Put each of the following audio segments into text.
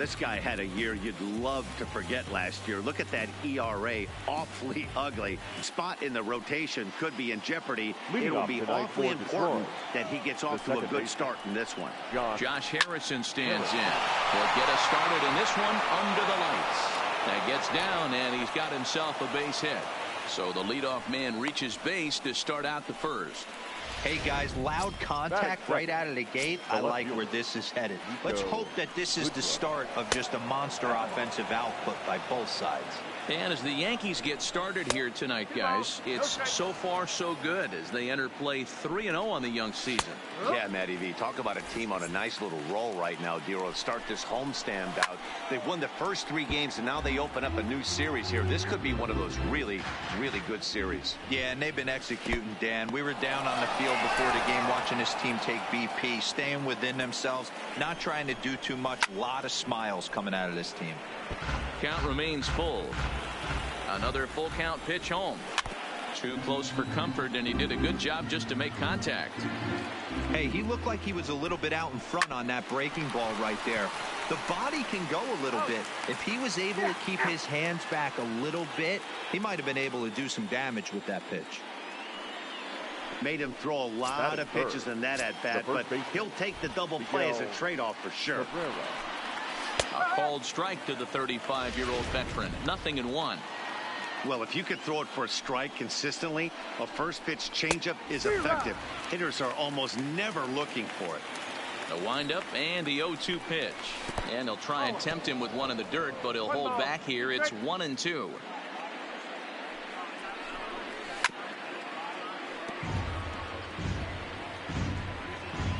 This guy had a year you'd love to forget last year. Look at that ERA, awfully ugly. Spot in the rotation could be in jeopardy. It will be awfully important that he gets off to a good start in this one. Josh Harrison stands in. He'll get us started in this one under the lights. That gets down, and he's got himself a base hit. So the leadoff man reaches base to start out the first. Hey guys, loud contact right out of the gate. I like where this is headed. Let's hope that this is the start of just a monster offensive output by both sides. And as the Yankees get started here tonight, guys, it's so far so good as they enter play 3-0 on the young season. Yeah, Matty V, talk about a team on a nice little roll right now, Dero. Start this homestand out. They've won the first 3 games, and now they open up a new series here. This could be one of those really, really good series. Yeah, and they've been executing, Dan. We were down on the field before the game watching this team take BP, staying within themselves, not trying to do too much. A lot of smiles coming out of this team. Count remains full. Another full count pitch home. Too close for comfort, and he did a good job just to make contact. Hey, he looked like he was a little bit out in front on that breaking ball right there. The body can go a little bit. If he was able to keep his hands back a little bit, he might have been able to do some damage with that pitch. Made him throw a lot of pitches in that at-bat, but he'll take the double play as a trade-off for sure. A called strike to the 35-year-old veteran. 0-1. Well, if you could throw it for a strike consistently, a first pitch changeup is effective. Hitters are almost never looking for it. The windup and the 0-2 pitch. And they'll try and tempt him with one in the dirt, but he'll hold back here. It's 1-2.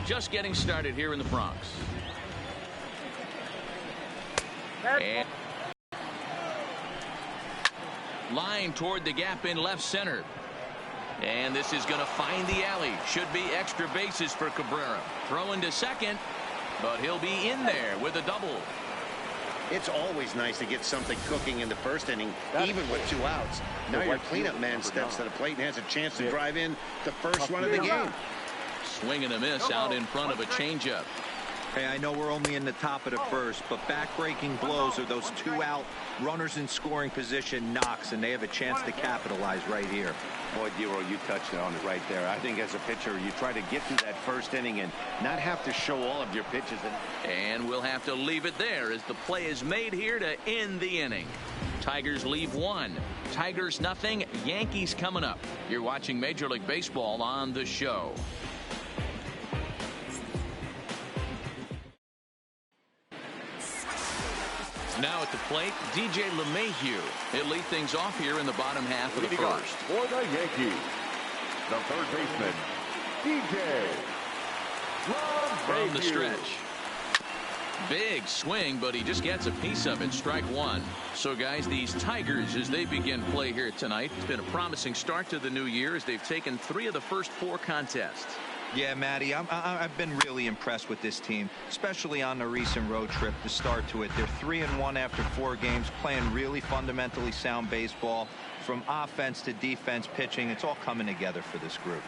Just getting started here in the Bronx. And line toward the gap in left center. And this is going to find the alley. Should be extra bases for Cabrera. Throwing to second, but he'll be in there with a double. It's always nice to get something cooking in the first inning, even with 2 outs. Now your cleanup man steps to the plate and has a chance to drive in the first run of the game. Swing and a miss out in front of a changeup. Hey, I know we're only in the top of the first, but back-breaking blows are those 2-out runners in scoring position knocks, and they have a chance to capitalize right here. Boy, Dero, you touched on it right there. I think as a pitcher, you try to get through that first inning and not have to show all of your pitches. And we'll have to leave it there as the play is made here to end the inning. Tigers leave 1. Tigers nothing. Yankees coming up. You're watching Major League Baseball on The Show. Now at the plate, DJ LeMahieu. He'll lead things off here in the bottom half of the first. For the Yankees, the third baseman, DJ LeMahieu. From the stretch. Big swing, but he just gets a piece of it. Strike 1. So, guys, these Tigers, as they begin play here tonight, it's been a promising start to the new year as they've taken 3 of the first 4 contests. Yeah, Matty, I've been really impressed with this team, especially on the recent road trip to start to it. They're 3-1 after 4 games, playing really fundamentally sound baseball. From offense to defense, pitching, it's all coming together for this group.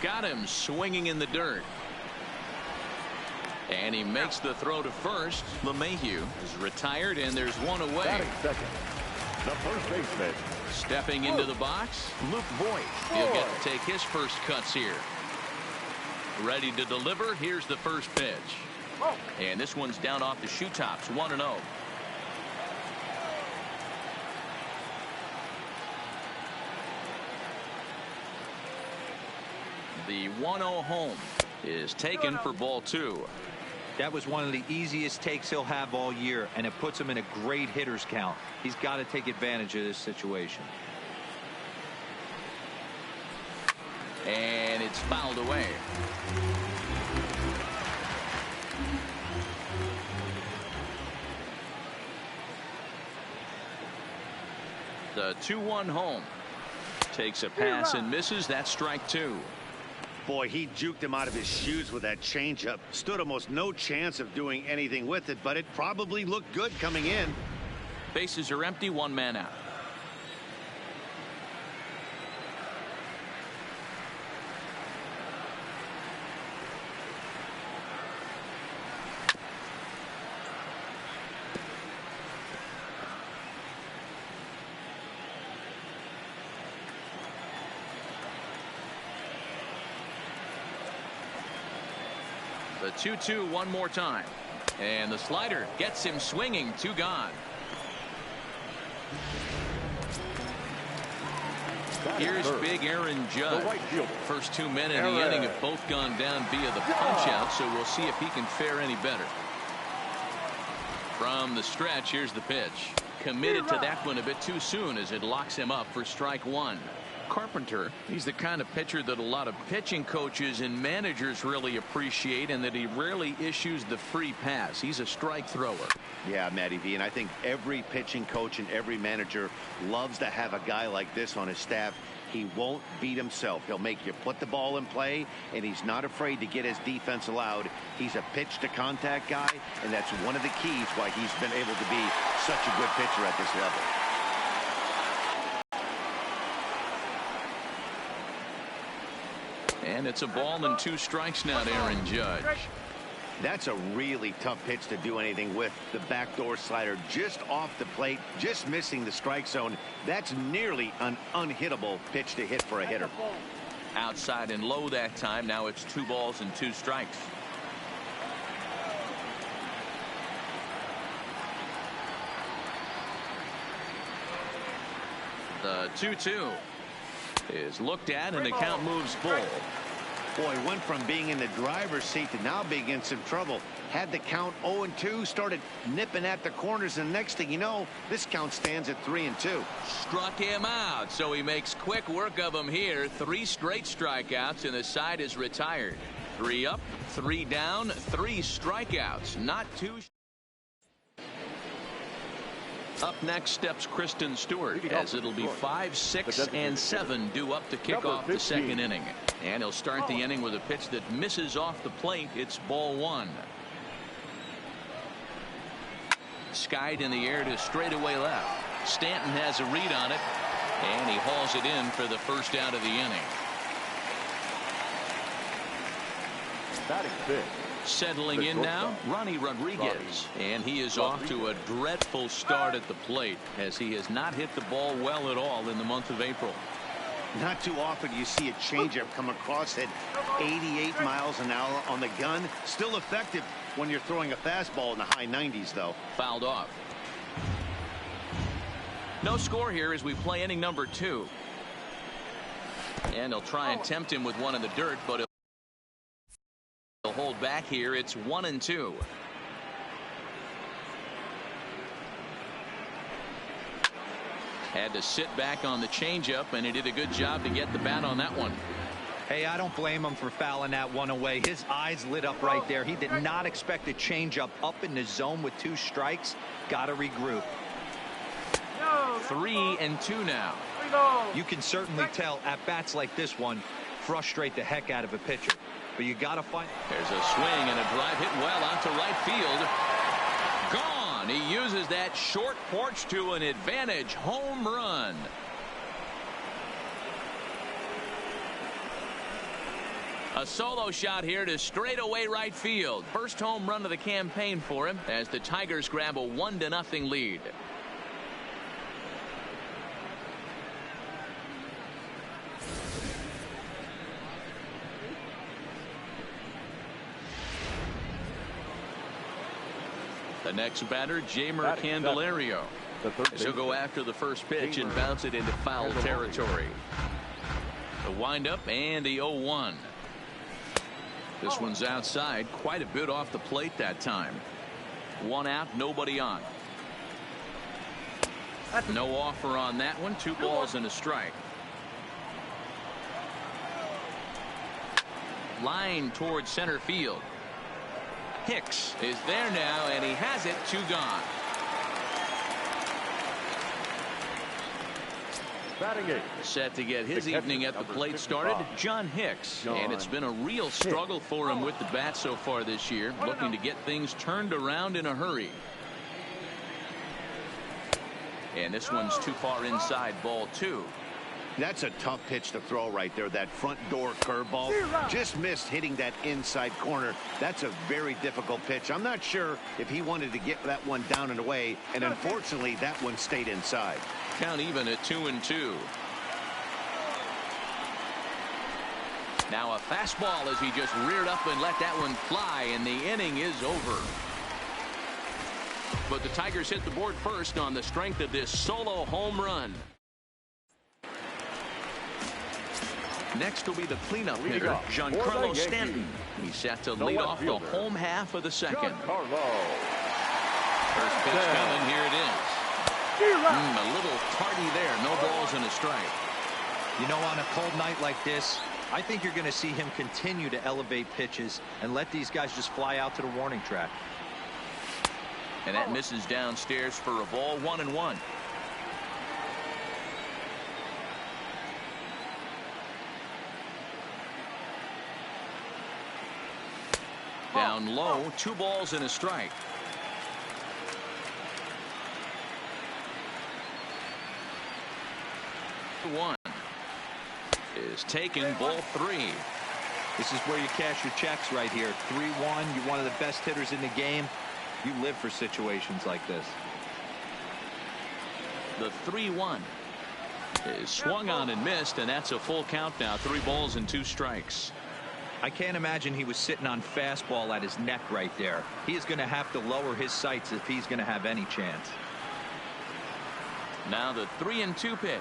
Got him swinging in the dirt. And he makes the throw to first. LeMahieu is retired, and there's 1 away. Batting second, the first baseman. Stepping into the box, Luke Voigt. He'll get to take his first cuts here. Ready to deliver. Here's the first pitch. And this one's down off the shoe tops. 1-0. The 1-0 home is taken for ball 2. That was one of the easiest takes he'll have all year, and it puts him in a great hitter's count. He's got to take advantage of this situation. And it's fouled away. The 2-1 home. Takes a pass and misses. That's strike 2. Boy, he juked him out of his shoes with that changeup. Stood almost no chance of doing anything with it, but it probably looked good coming in. Bases are empty, 1 man out. The 2-2 one more time. And the slider gets him swinging. 2 gone. Here's big Aaron Judge. First 2 men in the inning have both gone down via the punch out, so we'll see if he can fare any better. From the stretch, here's the pitch. Committed to that one a bit too soon as it locks him up for strike 1. Carpenter, he's the kind of pitcher that a lot of pitching coaches and managers really appreciate, and that he rarely issues the free pass. He's a strike thrower. Yeah, Matty V, and I think every pitching coach and every manager loves to have a guy like this on his staff. He won't beat himself. He'll make you put the ball in play, and he's not afraid to get his defense allowed. He's a pitch to contact guy, and that's one of the keys why he's been able to be such a good pitcher at this level. And it's a ball and 2 strikes now to Aaron Judge. That's a really tough pitch to do anything with. The backdoor slider just off the plate, just missing the strike zone. That's nearly an unhittable pitch to hit for a hitter. Outside and low that time. Now it's 2 balls and 2 strikes. The 2-2 is looked at, and the count moves full. Boy, went from being in the driver's seat to now being in some trouble. Had the count 0-2, started nipping at the corners, and next thing you know, this count stands at 3-2. Struck him out, so he makes quick work of him here. 3 straight strikeouts, and the side is retired. 3 up, 3 down, 3 strikeouts. Not 2. Up next steps Kristen Stewart, as it'll be 5, 6, and 7 due up to kick off the second inning. And he'll start the inning with a pitch that misses off the plate. It's ball 1. Skied in the air to straightaway left. Stanton has a read on it, and he hauls it in for the first out of the inning. Batting fifth. Settling in now, Ronnie Rodriguez, and he is off to a dreadful start at the plate, as he has not hit the ball well at all in the month of April. Not too often you see a changeup come across at 88 miles an hour on the gun. Still effective when you're throwing a fastball in the high 90s, though. Fouled off. No score here as we play inning number 2. And he'll try and tempt him with one in the dirt, but he'll hold back here. It's 1-2. Had to sit back on the changeup, and he did a good job to get the bat on that one. Hey, I don't blame him for fouling that one away. His eyes lit up right there. He did not expect a changeup up in the zone with 2 strikes. Got to regroup. 3-2 now. You can certainly tell at bats like this one frustrate the heck out of a pitcher. But you got to find. There's a swing and a drive hit well out to right field. Gone. He uses that short porch to an advantage home run. A solo shot here to straightaway right field. First home run of the campaign for him as the Tigers grab a 1-0 lead. The next batter, Jamer Candelario. He'll go after the first pitch and bounce it into foul territory. The windup and the 0-1. This one's outside, quite a bit off the plate that time. 1 out, nobody on. No offer on that one. 2 balls and a strike. Line towards center field. Hicks is there now, and he has it. 2 gone. Batting 8. Set to get his evening at the plate started, John Hicks. And it's been a real struggle for him with the bat so far this year, looking to get things turned around in a hurry. And this one's too far inside, ball 2. That's a tough pitch to throw right there. That front door curveball just missed hitting that inside corner. That's a very difficult pitch. I'm not sure if he wanted to get that one down and away, and unfortunately that one stayed inside. Count even at 2-2. Now a fastball as he just reared up and let that one fly, and the inning is over. But the Tigers hit the board first on the strength of this solo home run. Next will be the cleanup hitter, Giancarlo Stanton. He's set to lead off the home half of the second. First pitch coming, here it is. A little tardy there, no balls and a strike. You know, on a cold night like this, I think you're going to see him continue to elevate pitches and let these guys just fly out to the warning track. And that misses downstairs for a ball, 1-1. Down low, 2 balls and a strike. One is taken, ball 3. This is where you cash your checks right here. 3-1. You're one of the best hitters in the game. You live for situations like this. The 3-1 is swung on and missed, and that's a full count now. 3 balls and 2 strikes. I can't imagine he was sitting on fastball at his neck right there. He is going to have to lower his sights if he's going to have any chance. Now the 3-2 pitch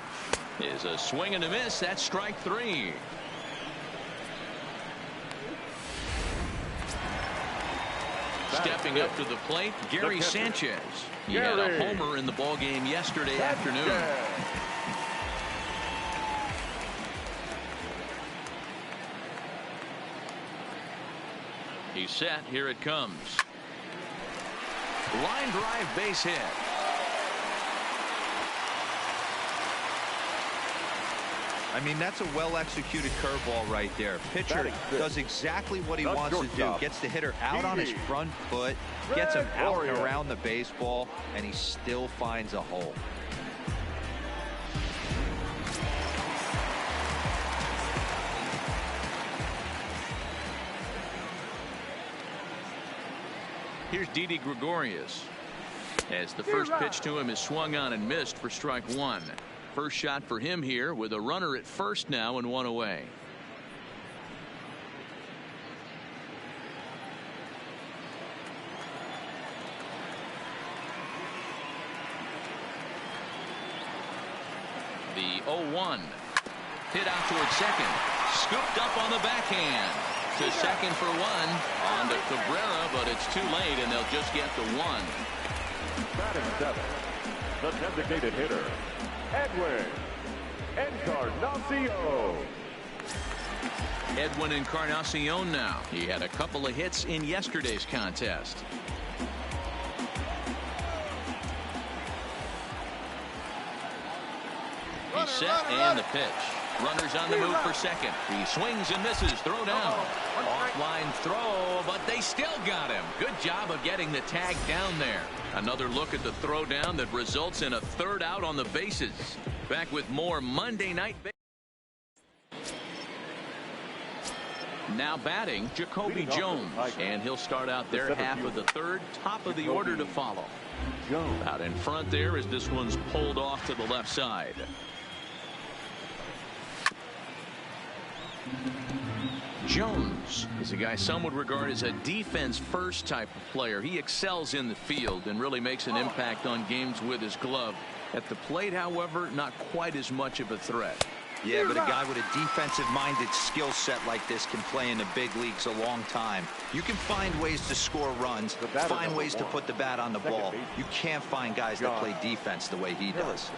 is a swing and a miss. That's strike 3. Stepping up to the plate, Gary Sanchez. He had a homer in the ballgame yesterday afternoon. He's set. Here it comes. Line drive, base hit. I mean, that's a well-executed curveball right there. Pitcher does exactly what he wants to do. Gets the hitter out on his front foot, gets him out and around the baseball, and he still finds a hole. Here's Didi Gregorius, as the first pitch to him is swung on and missed for strike 1. First shot for him here with a runner at first now and 1 away. The 0-1 hit out towards second, scooped up on the backhand to second for 1, on to Cabrera, but it's too late and they'll just get the 1. Batting 7, the designated hitter, Edwin Encarnacion. Edwin Encarnacion now. He had a couple of hits in yesterday's contest. He's set and the pitch. Runners on the move for second. He swings and misses. Throw down. Offline throw, but they still got him. Good job of getting the tag down there. Another look at the throw down that results in a third out on the bases. Back with more Monday Night Baseball. Now batting, Jacoby Jones. And he'll start out their half of the third. Top of the order to follow. Out in front there as this one's pulled off to the left side. Jones is a guy some would regard as a defense-first type of player. He excels in the field and really makes an impact on games with his glove. At the plate, however, not quite as much of a threat. Yeah, but a guy with a defensive-minded skill set like this can play in the big leagues a long time. You can find ways to score runs, find ways to put the bat on the ball. You can't find guys that play defense the way he does.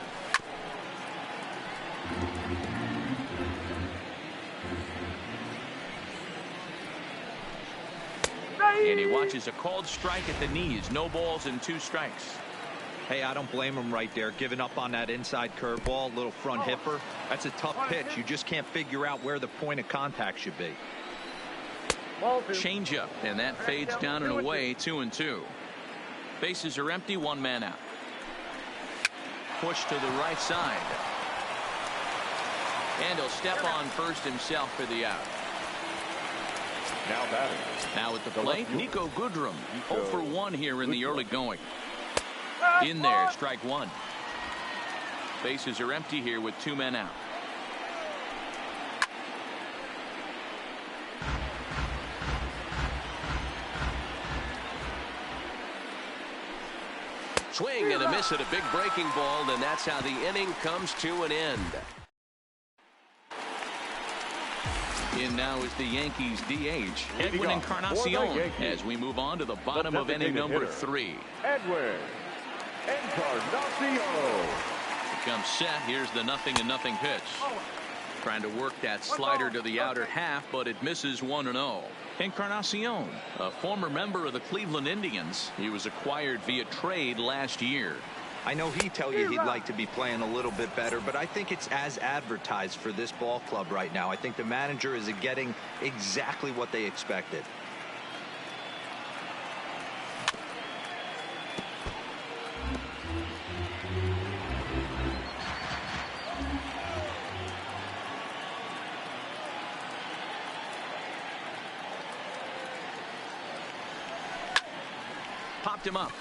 And he watches a called strike at the knees. No balls and 2 strikes. Hey, I don't blame him right there. Giving up on that inside curveball, little front hipper. That's a tough pitch. You just can't figure out where the point of contact should be. Change up, and that fades down and away. 2-2. Bases are empty. 1 man out. Push to the right side. And he'll step on first himself for the out. Now batting. Now at the plate, Nico Goodrum. 0 for 1 here in the early going. In there, strike 1. Bases are empty here with 2 men out. Swing and a miss at a big breaking ball, and that's how the inning comes to an end. In now is the Yankees DH, Edwin Encarnacion, as we move on to the bottom of inning number 3. Edwin Encarnacion. Comes set. Here's the 0-0 pitch. Trying to work that slider to the outer half, but it misses 1-0. Encarnacion, a former member of the Cleveland Indians. He was acquired via trade last year. I know he'd tell you he'd like to be playing a little bit better, but I think it's as advertised for this ball club right now. I think the manager is getting exactly what they expected. Popped him up.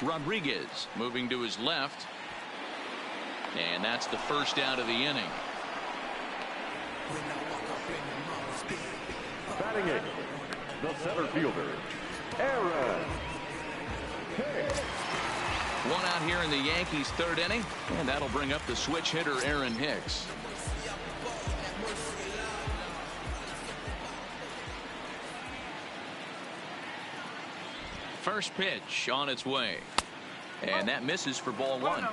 Rodriguez moving to his left. And that's the first out of the inning. Batting it, the center fielder, Aaron Hicks. One out here in the Yankees' third inning, and that'll bring up the switch hitter, Aaron Hicks. First pitch on its way, and that misses for ball 1.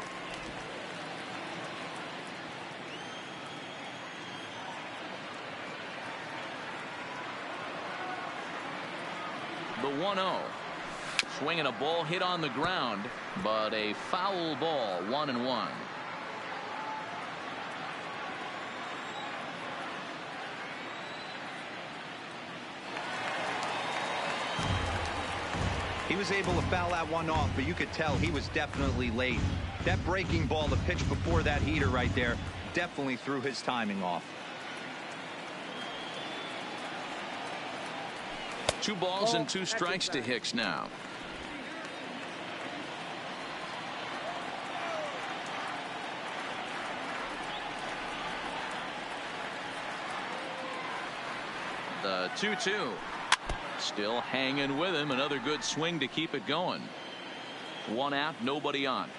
The 1-0. Swinging a ball hit on the ground, but a foul ball, 1-1. He was able to foul that one off, but you could tell he was definitely late. That breaking ball, the pitch before that heater right there, definitely threw his timing off. 2 balls and 2 strikes to Hicks now. The 2-2. Still hanging with him. Another good swing to keep it going. 1 out, nobody on.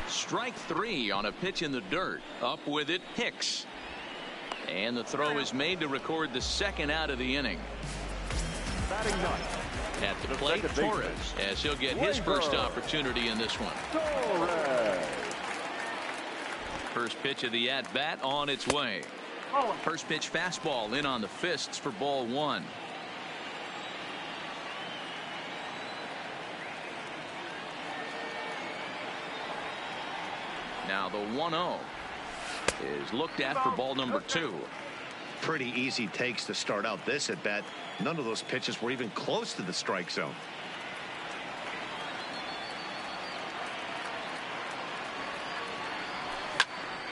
Strike 3 on a pitch in the dirt. Up with it, Hicks. And the throw is made to record the second out of the inning. Batting ninth. At the plate, Torres, as he'll get his first opportunity in this one. Torres. First pitch of the at-bat on its way. First pitch fastball in on the fists for ball 1. Now the 1-0 is looked at for ball number 2. Pretty easy takes to start out this at bat. None of those pitches were even close to the strike zone.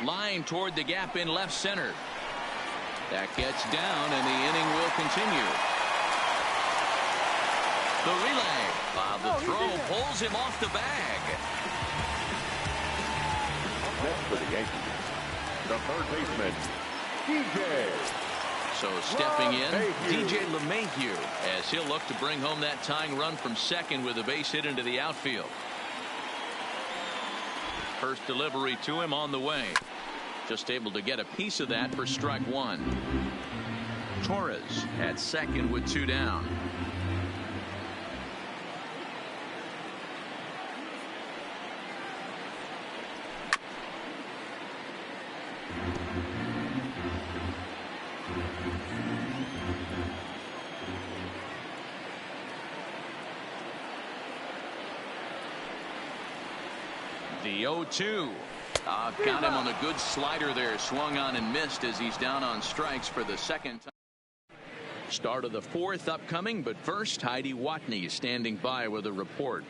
Line toward the gap in left center. That gets down, and the inning will continue. The relay. The throw pulls him off the bag. Next for the Yankees, the third baseman, DJ. So stepping in, DJ LeMahieu, as he'll look to bring home that tying run from second with a base hit into the outfield. First delivery to him on the way. Just able to get a piece of that for strike 1. Torres at second with 2 down. The 0-2. Got him on the good slider there. Swung on and missed as he's down on strikes for the second time. Start of the 4th upcoming, but first, Heidi Watney is standing by with a report.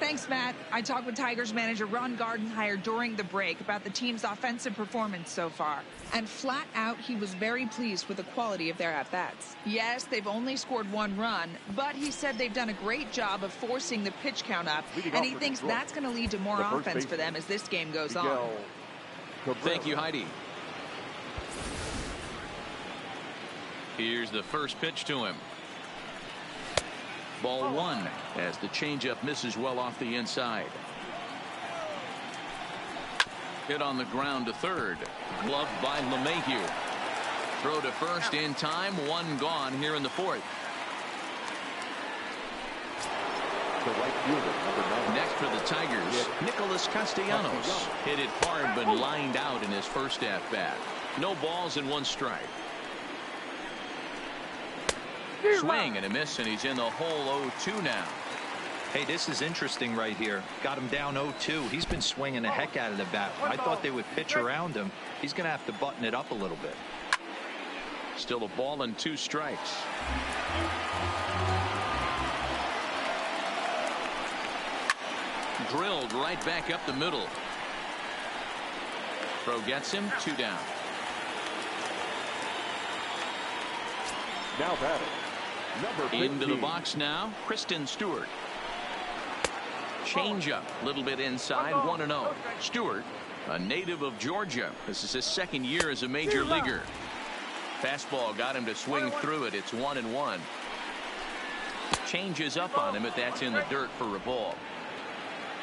Thanks, Matt. I talked with Tigers manager Ron Gardenhire during the break about the team's offensive performance so far. And flat out, he was very pleased with the quality of their at-bats. Yes, they've only scored 1 run, but he said they've done a great job of forcing the pitch count up, and he thinks that's going to lead to more offense for them as this game goes on. Thank you, Heidi. Here's the first pitch to him. Ball one as the changeup misses well off the inside. Hit on the ground to third. Gloved by LeMahieu. Throw to first in time. One gone here in the fourth. The right fielder, number 9. Next for the Tigers, Nicholas Castellanos. Hit it hard but lined out in his first at-bat. No balls and one strike. Swing and a miss, and he's in the hole 0-2 now. Hey, this is interesting right here. Got him down 0-2. He's been swinging the heck out of the bat. I thought they would pitch around him. He's going to have to button it up a little bit. Still a ball and 2 strikes. Drilled right back up the middle. Throw gets him, 2 down. Now batting, number 15. Into the box now, Kristen Stewart. Changeup, a little bit inside, 1-0. Stewart, a native of Georgia. This is his second year as a major leaguer. Fastball got him to swing through it. It's 1-1. Changes up on him, but that's in the dirt for a ball.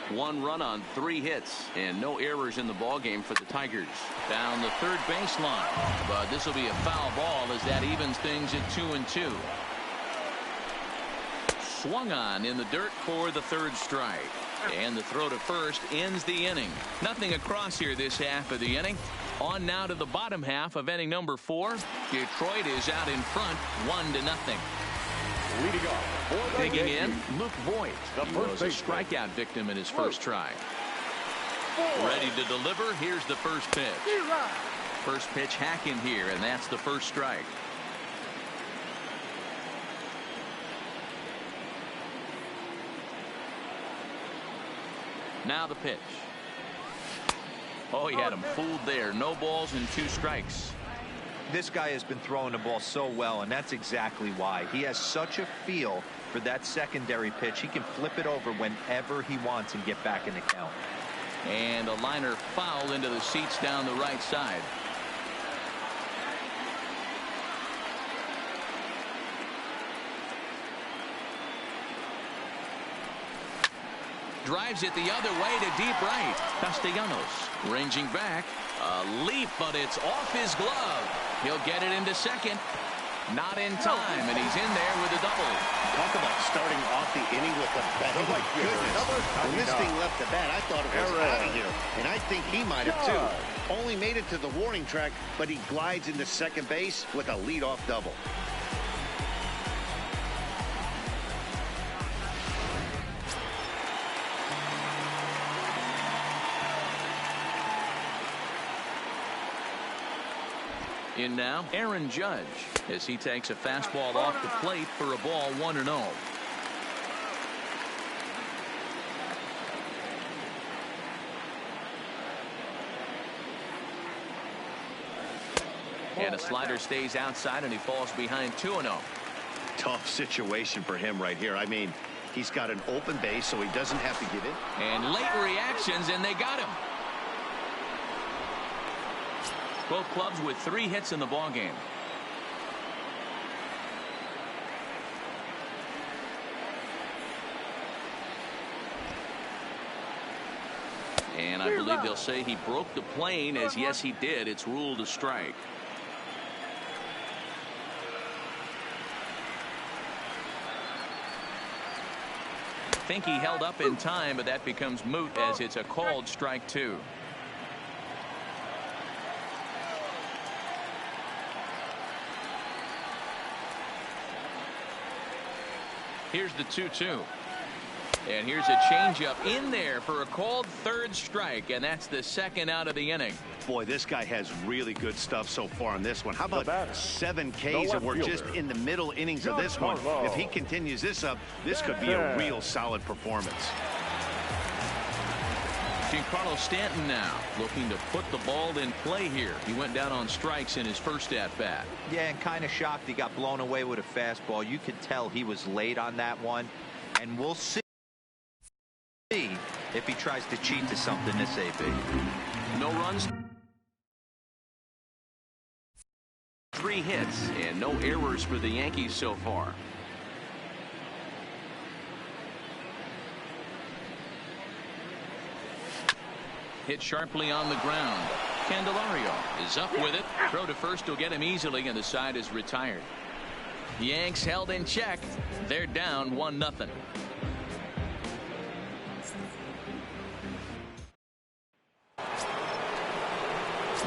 1 run on 3 hits and no errors in the ball game for the Tigers. Down the third baseline, but this will be a foul ball as that evens things at 2-2. Swung on in the dirt for the third strike, and the throw to first ends the inning. Nothing across here this half of the inning. On now to the bottom half of inning number 4. Detroit is out in front 1-0. Leading off for the Digging in, Yankees, Luke Voigt. He was a strikeout victim in his first try. Ready to deliver. Here's the first pitch. First pitch hacking here, and that's the first strike. Now the pitch. Oh, he had him fooled there. No balls and 2 strikes. This guy has been throwing the ball so well, and that's exactly why. He has such a feel for that secondary pitch. He can flip it over whenever he wants and get back in the count. And a liner foul into the seats down the right side. Drives it the other way to deep right. Castellanos ranging back. A leap, but it's off his glove. He'll get it into second. Not in time, and he's in there with a double. Talk about starting off the inning with a bang. Oh, my goodness. When this thing left the bat, I thought it was out of here. And I think he might have, too. Only made it to the warning track, but he glides into second base with a leadoff double. In now, Aaron Judge, as he takes a fastball off the plate for a ball 1-0. And a slider stays outside, and he falls behind 2-0. Tough situation for him right here. I mean, he's got an open base, so he doesn't have to give in. And late reactions, and they got him. Both clubs with 3 hits in the ball game. And I believe they'll say he broke the plane, as yes he did. It's ruled a strike. I think he held up in time, but that becomes moot as it's a called strike 2. Here's the 2-2. And here's a changeup in there for a called third strike, and that's the second out of the inning. Boy, this guy has really good stuff so far on this one. How about 7 Ks, and we're just in the middle innings of this one. If he continues this up, this could be a real solid performance. Giancarlo Stanton now looking to put the ball in play here. He went down on strikes in his first at-bat. Yeah, and kind of shocked he got blown away with a fastball. You could tell he was late on that one, and we'll see if he tries to cheat to something this AB. No runs. 3 hits and no errors for the Yankees so far. Hit sharply on the ground. Candelario is up with it. Throw to first will get him easily, and the side is retired. Yanks held in check. They're down 1-0.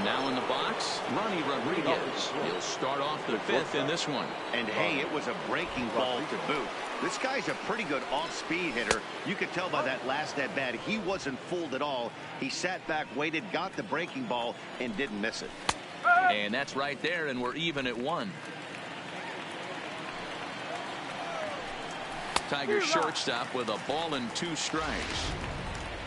Now in the box, Ronnie Rodriguez. He'll start off the 5th in this one. And hey, it was a breaking ball to boot. This guy's a pretty good off-speed hitter. You could tell by that last at-bat he wasn't fooled at all. He sat back, waited, got the breaking ball, and didn't miss it. And that's right there, and we're even at 1. Tigers shortstop with a ball and 2 strikes.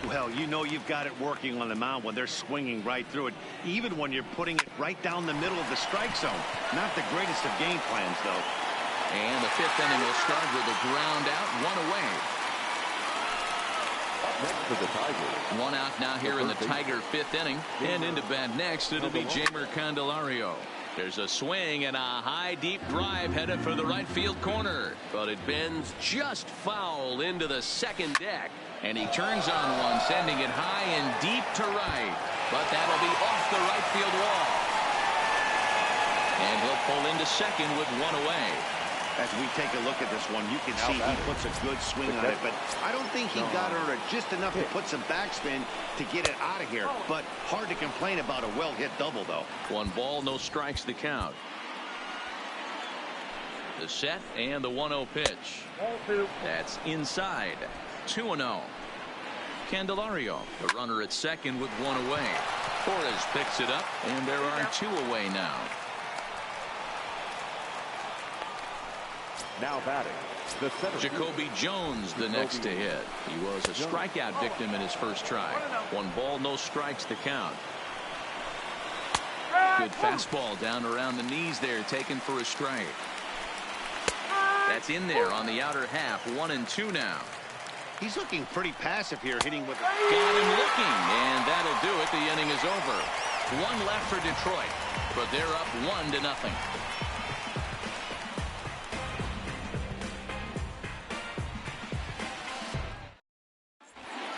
Well, you know you've got it working on the mound when they're swinging right through it, even when you're putting it right down the middle of the strike zone. Not the greatest of game plans, though. And the 5th inning will start with a ground out, 1 away. Up next for the Tigers. 1 out now here in the Tiger 5th inning. And into bat next, it'll be Jeimer Candelario. There's a swing and a high, deep drive headed for the right field corner. But it bends just foul into the second deck. And he turns on one, sending it high and deep to right. But that'll be off the right field wall. And he'll pull into second with 1 away. As we take a look at this one, you can see he puts a good swing on it, but I don't think he got her just enough to put some backspin to get it out of here. But hard to complain about a well-hit double, though. 1 ball, no strikes to count. The set and the 1-0 pitch. That's inside. 2-0. Candelario, the runner at second with 1 away. Torres picks it up, and there are 2 away now. Now batting, the center. Jacoby Jones, the next to hit. He was a strikeout victim in his first try. 1 ball, no strikes to count. Good fastball down around the knees there, taken for a strike. That's in there on the outer half. 1-2 now. He's looking pretty passive here, hitting with. Got him looking, and that'll do it. The inning is over. 1 left for Detroit, but they're up 1-0.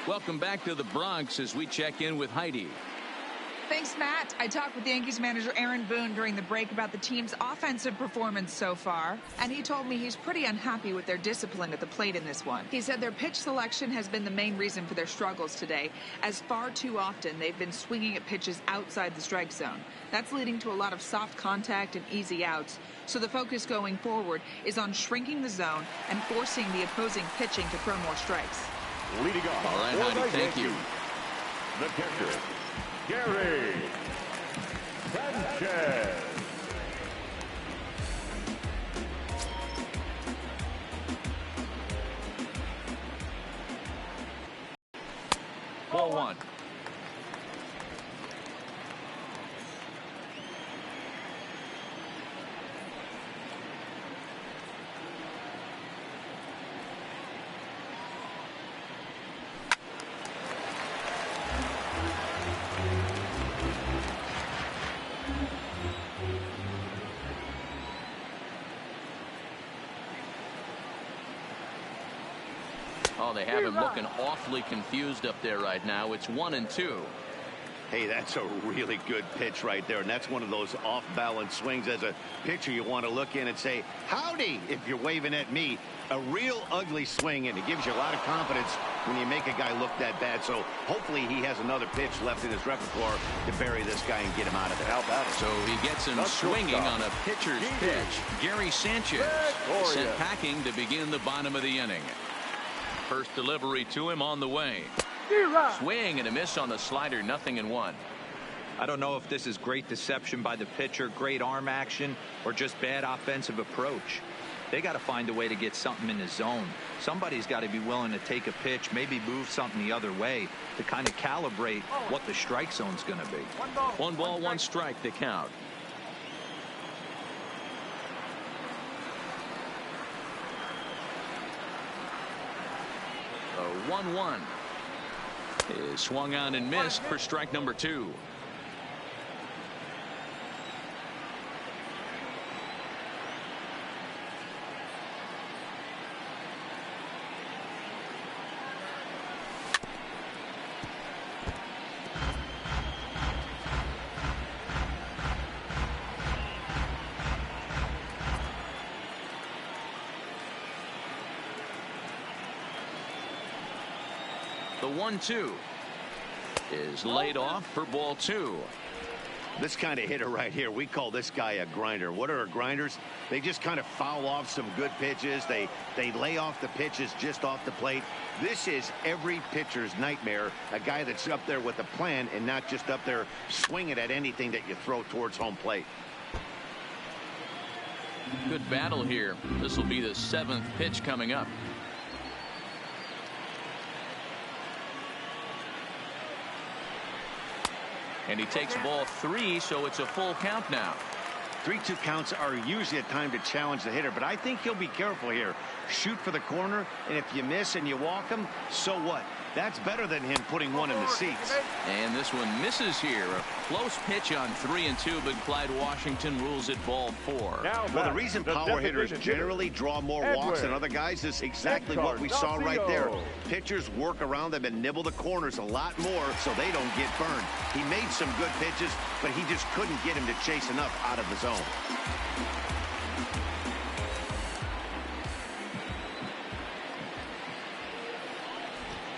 Welcome back to the Bronx as we check in with Heidi. Thanks, Matt. I talked with Yankees manager Aaron Boone during the break about the team's offensive performance so far, and he told me he's pretty unhappy with their discipline at the plate in this one. He said their pitch selection has been the main reason for their struggles today, as far too often they've been swinging at pitches outside the strike zone. That's leading to a lot of soft contact and easy outs, so the focus going forward is on shrinking the zone and forcing the opposing pitching to throw more strikes. Leading off. All right, Heidi, thank you. The catcher, Gary Sanchez. Ball 1. Oh, they have him looking awfully confused up there right now. It's 1-2. Hey, that's a really good pitch right there, and that's one of those off-balance swings. As a pitcher, you want to look in and say, howdy, if you're waving at me. A real ugly swing, and it gives you a lot of confidence when you make a guy look that bad. So hopefully he has another pitch left in his repertoire to bury this guy and get him out of there. So he gets him swinging on a pitcher's pitch. Gary Sanchez sent packing to begin the bottom of the inning. First delivery to him on the way. Swing and a miss on the slider, 0-1. I don't know if this is great deception by the pitcher, great arm action, or just bad offensive approach. They got to find a way to get something in the zone. Somebody's got to be willing to take a pitch, maybe move something the other way to kind of calibrate what the strike zone's going to be. 1 ball, 1 strike to count. A 1-1 is swung on and missed for strike number 2. 1-2 is laid off for ball 2. This kind of hitter right here, we call this guy a grinder. What are grinders? They just kind of foul off some good pitches. They lay off the pitches just off the plate. This is every pitcher's nightmare, a guy that's up there with a plan and not just up there swinging at anything that you throw towards home plate. Good battle here. This will be the 7th pitch coming up. And he takes ball 3, so it's a full count now. 3-2 counts are usually a time to challenge the hitter, but I think he'll be careful here. Shoot for the corner, and if you miss and you walk him, so what? That's better than him putting one in the seats. And this one misses here. A close pitch on 3-2, but Clyde Washington rules it ball 4. Well, the reason power hitters generally draw more walks than other guys is exactly what we saw right there. Pitchers work around them and nibble the corners a lot more so they don't get burned. He made some good pitches, but he just couldn't get him to chase enough out of the zone.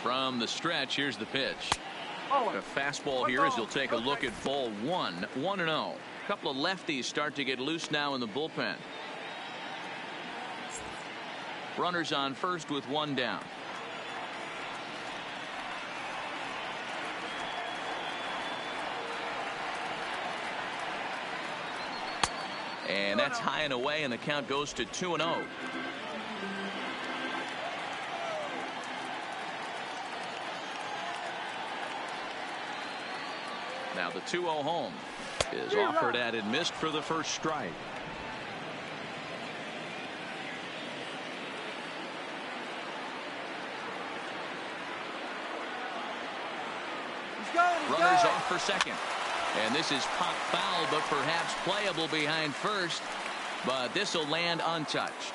From the stretch, here's the pitch. A fastball here as he'll take a look at ball 1. 1-0. A couple of lefties start to get loose now in the bullpen. Runners on first with 1 down. And that's high and away, and the count goes to 2-0. Now the 2-0 home is offered at and missed for the first strike. Runners off for second. And this is pop foul, but perhaps playable behind first. But this will land untouched.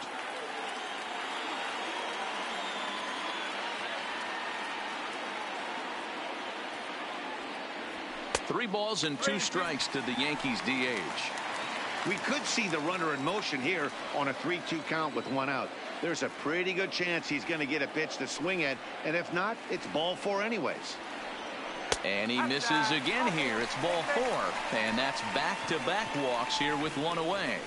Three balls and 2 strikes to the Yankees DH. We could see the runner in motion here on a 3-2 count with 1 out. There's a pretty good chance he's going to get a pitch to swing at, and if not, it's ball 4 anyways. And he misses again here. It's ball 4, and that's back-to-back walks here with 1 away.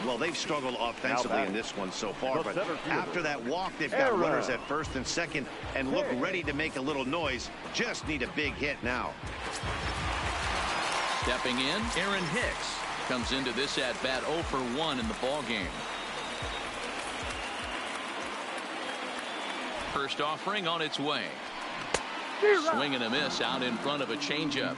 Well, they've struggled offensively in this one so far, but after that walk, they've got runners at first and second and look ready to make a little noise. Just need a big hit now. Stepping in, Aaron Hicks comes into this at-bat 0 for 1 in the ballgame. First offering on its way. Swing and a miss out in front of a changeup.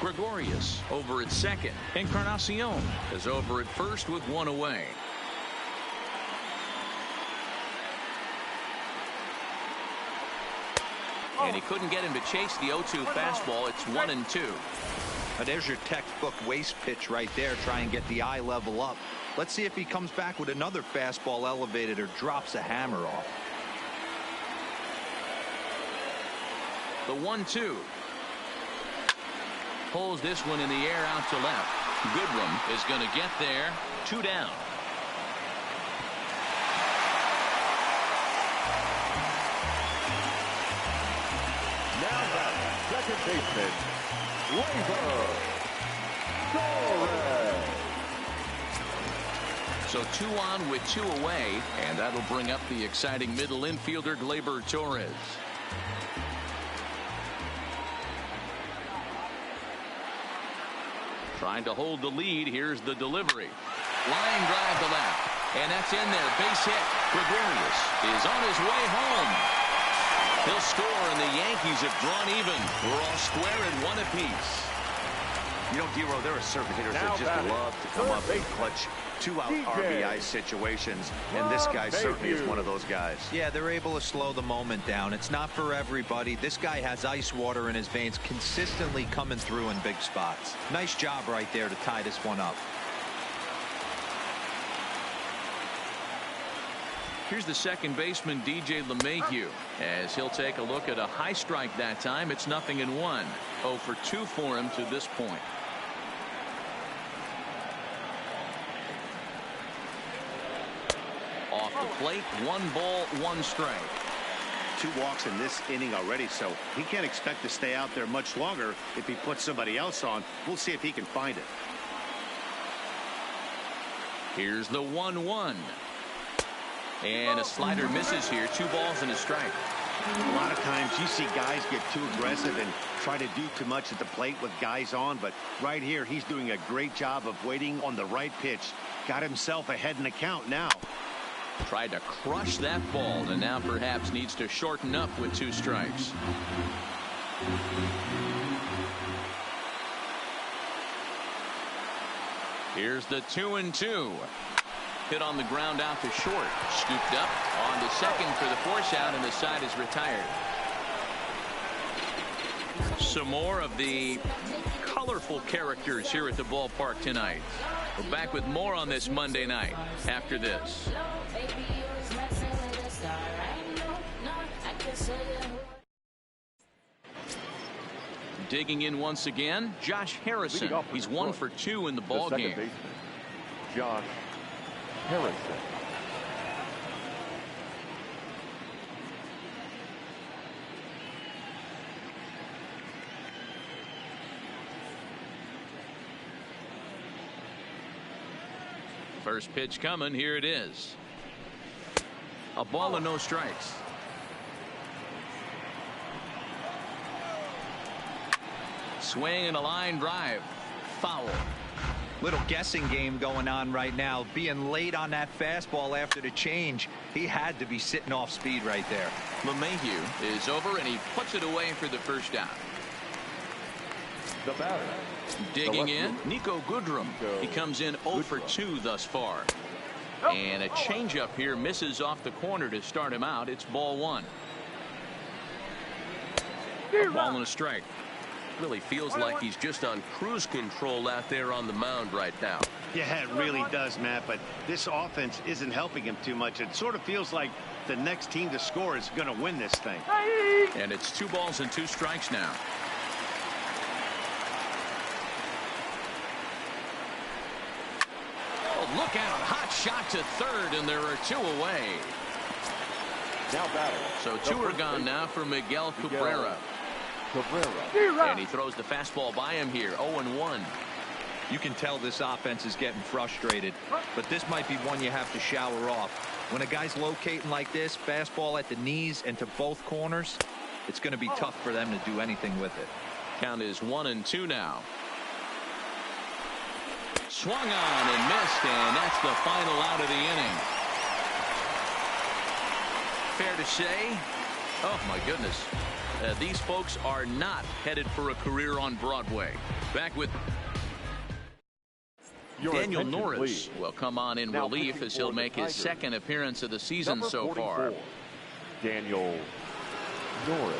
Gregorius over at second. Encarnacion is over at first with 1 away. And he couldn't get him to chase the 0-2 fastball. It's 1-2. There's your textbook waste pitch right there. Try and get the eye level up. Let's see if he comes back with another fastball elevated or drops a hammer off. The 1-2. Pulls this one in the air out to left. Goodwin is going to get there. 2 down. Now back, second baseman, Gleyber Torres. So 2 on with 2 away, and that'll bring up the exciting middle infielder Gleyber Torres. Trying to hold the lead. Here's the delivery. Line drive to left. And that's in there. Base hit. Gregorius is on his way home. He'll score, and the Yankees have drawn even. We're all square at 1 apiece. You know, D-Row, there are certain hitters that just love to come up and clutch 2-out RBI situations, and this guy certainly is one of those guys. Yeah, they're able to slow the moment down. It's not for everybody. This guy has ice water in his veins, consistently coming through in big spots. Nice job right there to tie this one up. Here's the second baseman, DJ LeMahieu, as he'll take a look at a high strike that time. It's 0-1. 0 for 2 for him to this point. Off the plate, 1 ball, 1 strike. 2 walks in this inning already, so he can't expect to stay out there much longer if he puts somebody else on. We'll see if he can find it. Here's the 1-1. And a slider misses here. 2 balls and a strike. A lot of times you see guys get too aggressive and try to do too much at the plate with guys on, but right here he's doing a great job of waiting on the right pitch. Got himself ahead in the count now. Tried to crush that ball, and now perhaps needs to shorten up with 2 strikes. Here's the 2-2. Hit on the ground out to short. Scooped up on to second for the force out, and the side is retired. Some more of the colorful characters here at the ballpark tonight. We're back with more on this Monday night after this. Digging in once again, Josh Harrison. He's 1 for 2 in the ball game. Josh Harrison. First pitch coming. Here it is. A ball and no strikes. Swing and a line drive. Foul. Little guessing game going on right now. Being late on that fastball after the change. He had to be sitting off speed right there. LeMahieu is over, and he puts it away for the first down. The batter. Digging in, Nico Goodrum. He comes in 0 for 2 thus far. And a changeup here misses off the corner to start him out. It's ball 1. A ball and a strike. Really feels like he's just on cruise control out there on the mound right now. Yeah, it really does, Matt, but this offense isn't helping him too much. It sort of feels like the next team to score is going to win this thing. And it's 2 balls and 2 strikes now. Oh, look out. Hot shot to third, and there are 2 away. Now batter. So 2 are gone now for Miguel Cabrera. And he throws the fastball by him here. 0-1. You can tell this offense is getting frustrated, but this might be one you have to shower off. When a guy's locating like this, fastball at the knees and to both corners, it's going to be tough for them to do anything with it. Count is 1-2 now. Swung on and missed, and that's the final out of the inning. Fair to say, oh my goodness, these folks are not headed for a career on Broadway. Back with Daniel Norris will come on in relief as he'll make his second appearance of the season so far. Daniel Norris.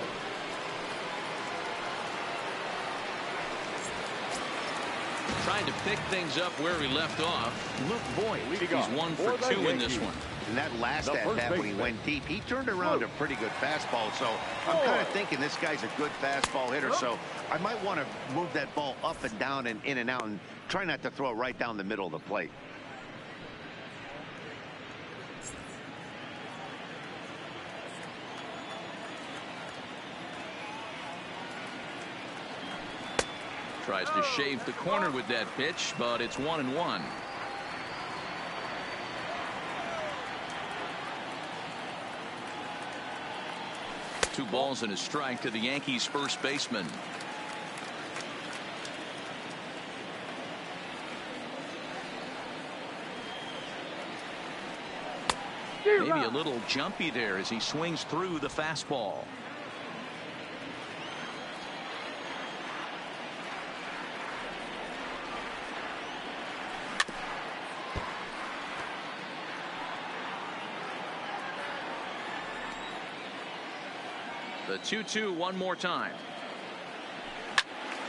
Trying to pick things up where he left off. Luke Voigt, he's 1 for 2 in this one. And that last at-bat when he went deep, he turned around a pretty good fastball. So I'm kind of thinking this guy's a good fastball hitter. So I might want to move that ball up and down and in and out and try not to throw it right down the middle of the plate. Tries to shave the corner with that pitch, but it's 1-1. Two balls and a strike to the Yankees first baseman. Maybe a little jumpy there as he swings through the fastball. The 2-2 one more time.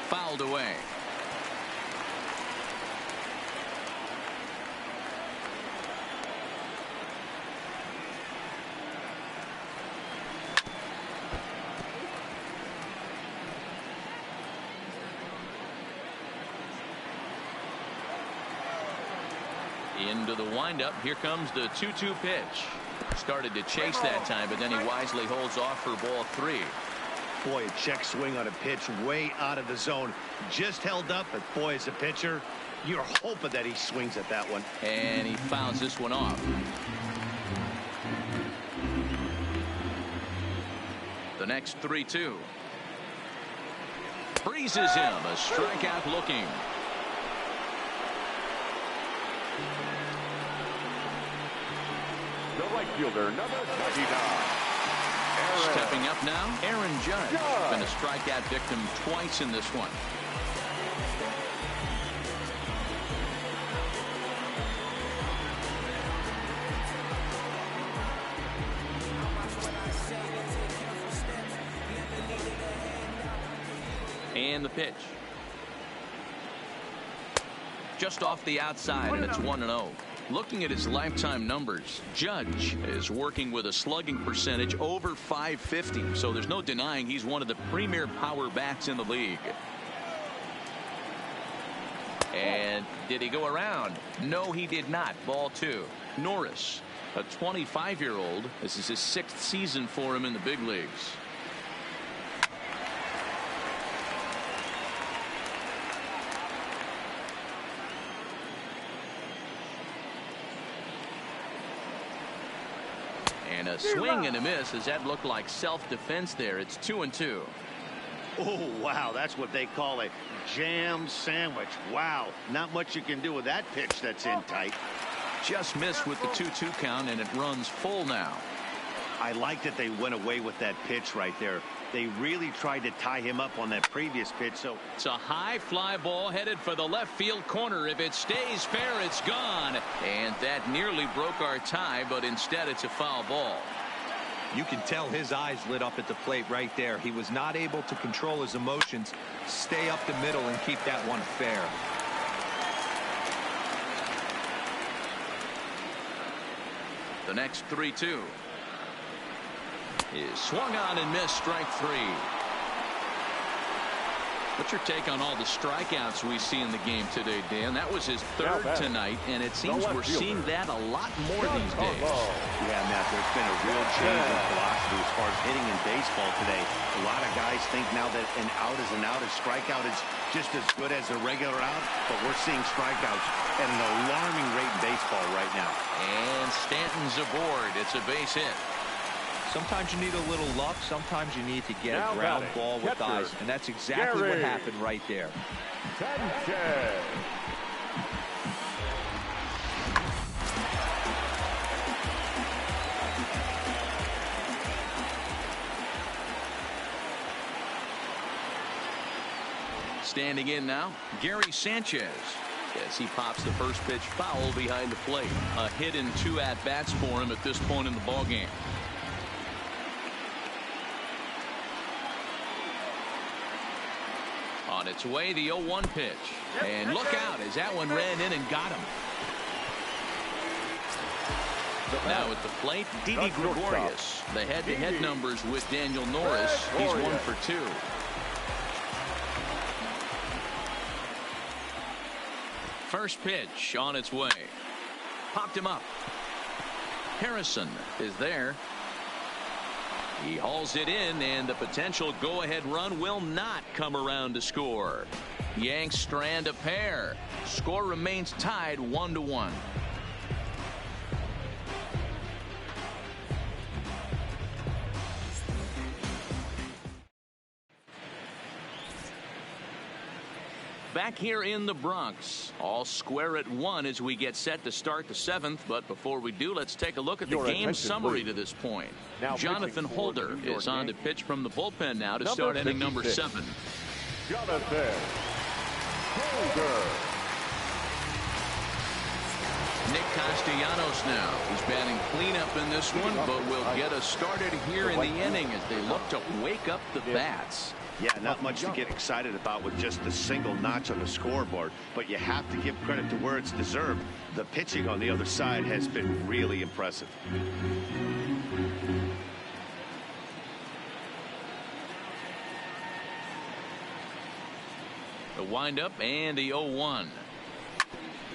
Fouled away. Into the windup. Here comes the 2-2 pitch. Started to chase that time, but then he wisely holds off for ball 3. Boy, a check swing on a pitch way out of the zone. Just held up, but boy, as a pitcher, you're hoping that he swings at that one. And he fouls this one off. The next 3-2. Freezes him. A strikeout looking. The right fielder, number 29. Stepping up now, Aaron Judge. Been a strikeout victim twice in this one. And the pitch. Just off the outside, and it's 1-0. Looking at his lifetime numbers, Judge is working with a slugging percentage over .550, so there's no denying he's one of the premier power bats in the league. And did he go around? No, he did not. Ball 2. Norris, a 25-year-old. This is his 6th season for him in the big leagues. And a swing and a miss, as that looked like self-defense there. It's 2-2. Oh, wow. That's what they call a jam sandwich. Wow. Not much you can do with that pitch that's in tight. Just missed with the 2-2 count, and it runs full now. I like that they went away with that pitch right there. They really tried to tie him up on that previous pitch. So it's a high fly ball headed for the left field corner. If it stays fair, it's gone. And that nearly broke our tie, but instead it's a foul ball. You can tell his eyes lit up at the plate right there. He was not able to control his emotions, stay up the middle, and keep that one fair. The next 3-2 is swung on and missed. Strike 3. What's your take on all the strikeouts we see in the game today, Dan? That was his 3rd tonight, and it seems we're seeing that a lot more these days. Yeah, Matt, there's been a real change in philosophy as far as hitting in baseball today. A lot of guys think now that an out is an out, a strikeout is just as good as a regular out, but we're seeing strikeouts at an alarming rate in baseball right now. And Stanton's aboard. It's a base hit. Sometimes you need a little luck. Sometimes you need to get a ground ball with eyes. And that's exactly what happened right there. Standing in now, Gary Sanchez. As he pops the first pitch foul behind the plate. A hit in 2 at-bats for him at this point in the ballgame. On its way, the 0-1 pitch. And look out as that one ran in and got him. Now at the plate, Didi Gregorius. The head-to-head numbers with Daniel Norris. He's 1 for 2. First pitch on its way. Popped him up. Harrison is there. He hauls it in, and the potential go-ahead run will not come around to score. Yanks strand a pair. Score remains tied 1-1. Back here in the Bronx, all square at 1 as we get set to start the 7th. But before we do, let's take a look at the game summary to this point. Now Jonathan Holder is on to pitch from the bullpen now to start inning number 7. Jonathan Holder. Nick Castellanos now. He's batting cleanup in this one, but will get us started here in the inning as they look to wake up the bats. Yeah, not much to get excited about with just a single notch on the scoreboard, but you have to give credit to where it's deserved. The pitching on the other side has been really impressive. The windup and the 0-1.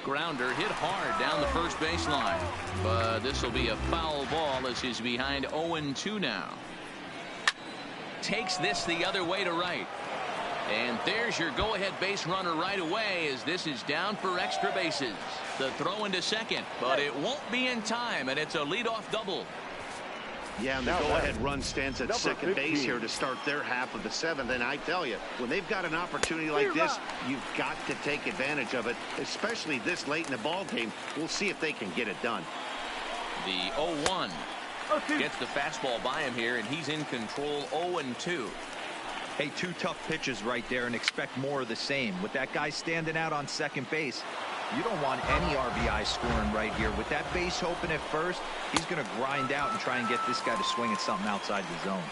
grounder hit hard down the first baseline. But this will be a foul ball as he's behind 0-2 now. Takes this the other way to right. And there's your go-ahead base runner right away as this is down for extra bases. The throw into second, but it won't be in time, and it's a leadoff double. Yeah, and the go-ahead run stands at second base here to start their half of the seventh. And I tell you, when they've got an opportunity like this, you've got to take advantage of it, especially this late in the ball game. We'll see if they can get it done. The 0-1 gets the fastball by him here, and he's in control 0-2. Hey, two tough pitches right there, and expect more of the same. With that guy standing out on second base, you don't want any RBI scoring right here. With that base open at first, he's going to grind out and try and get this guy to swing at something outside the zone.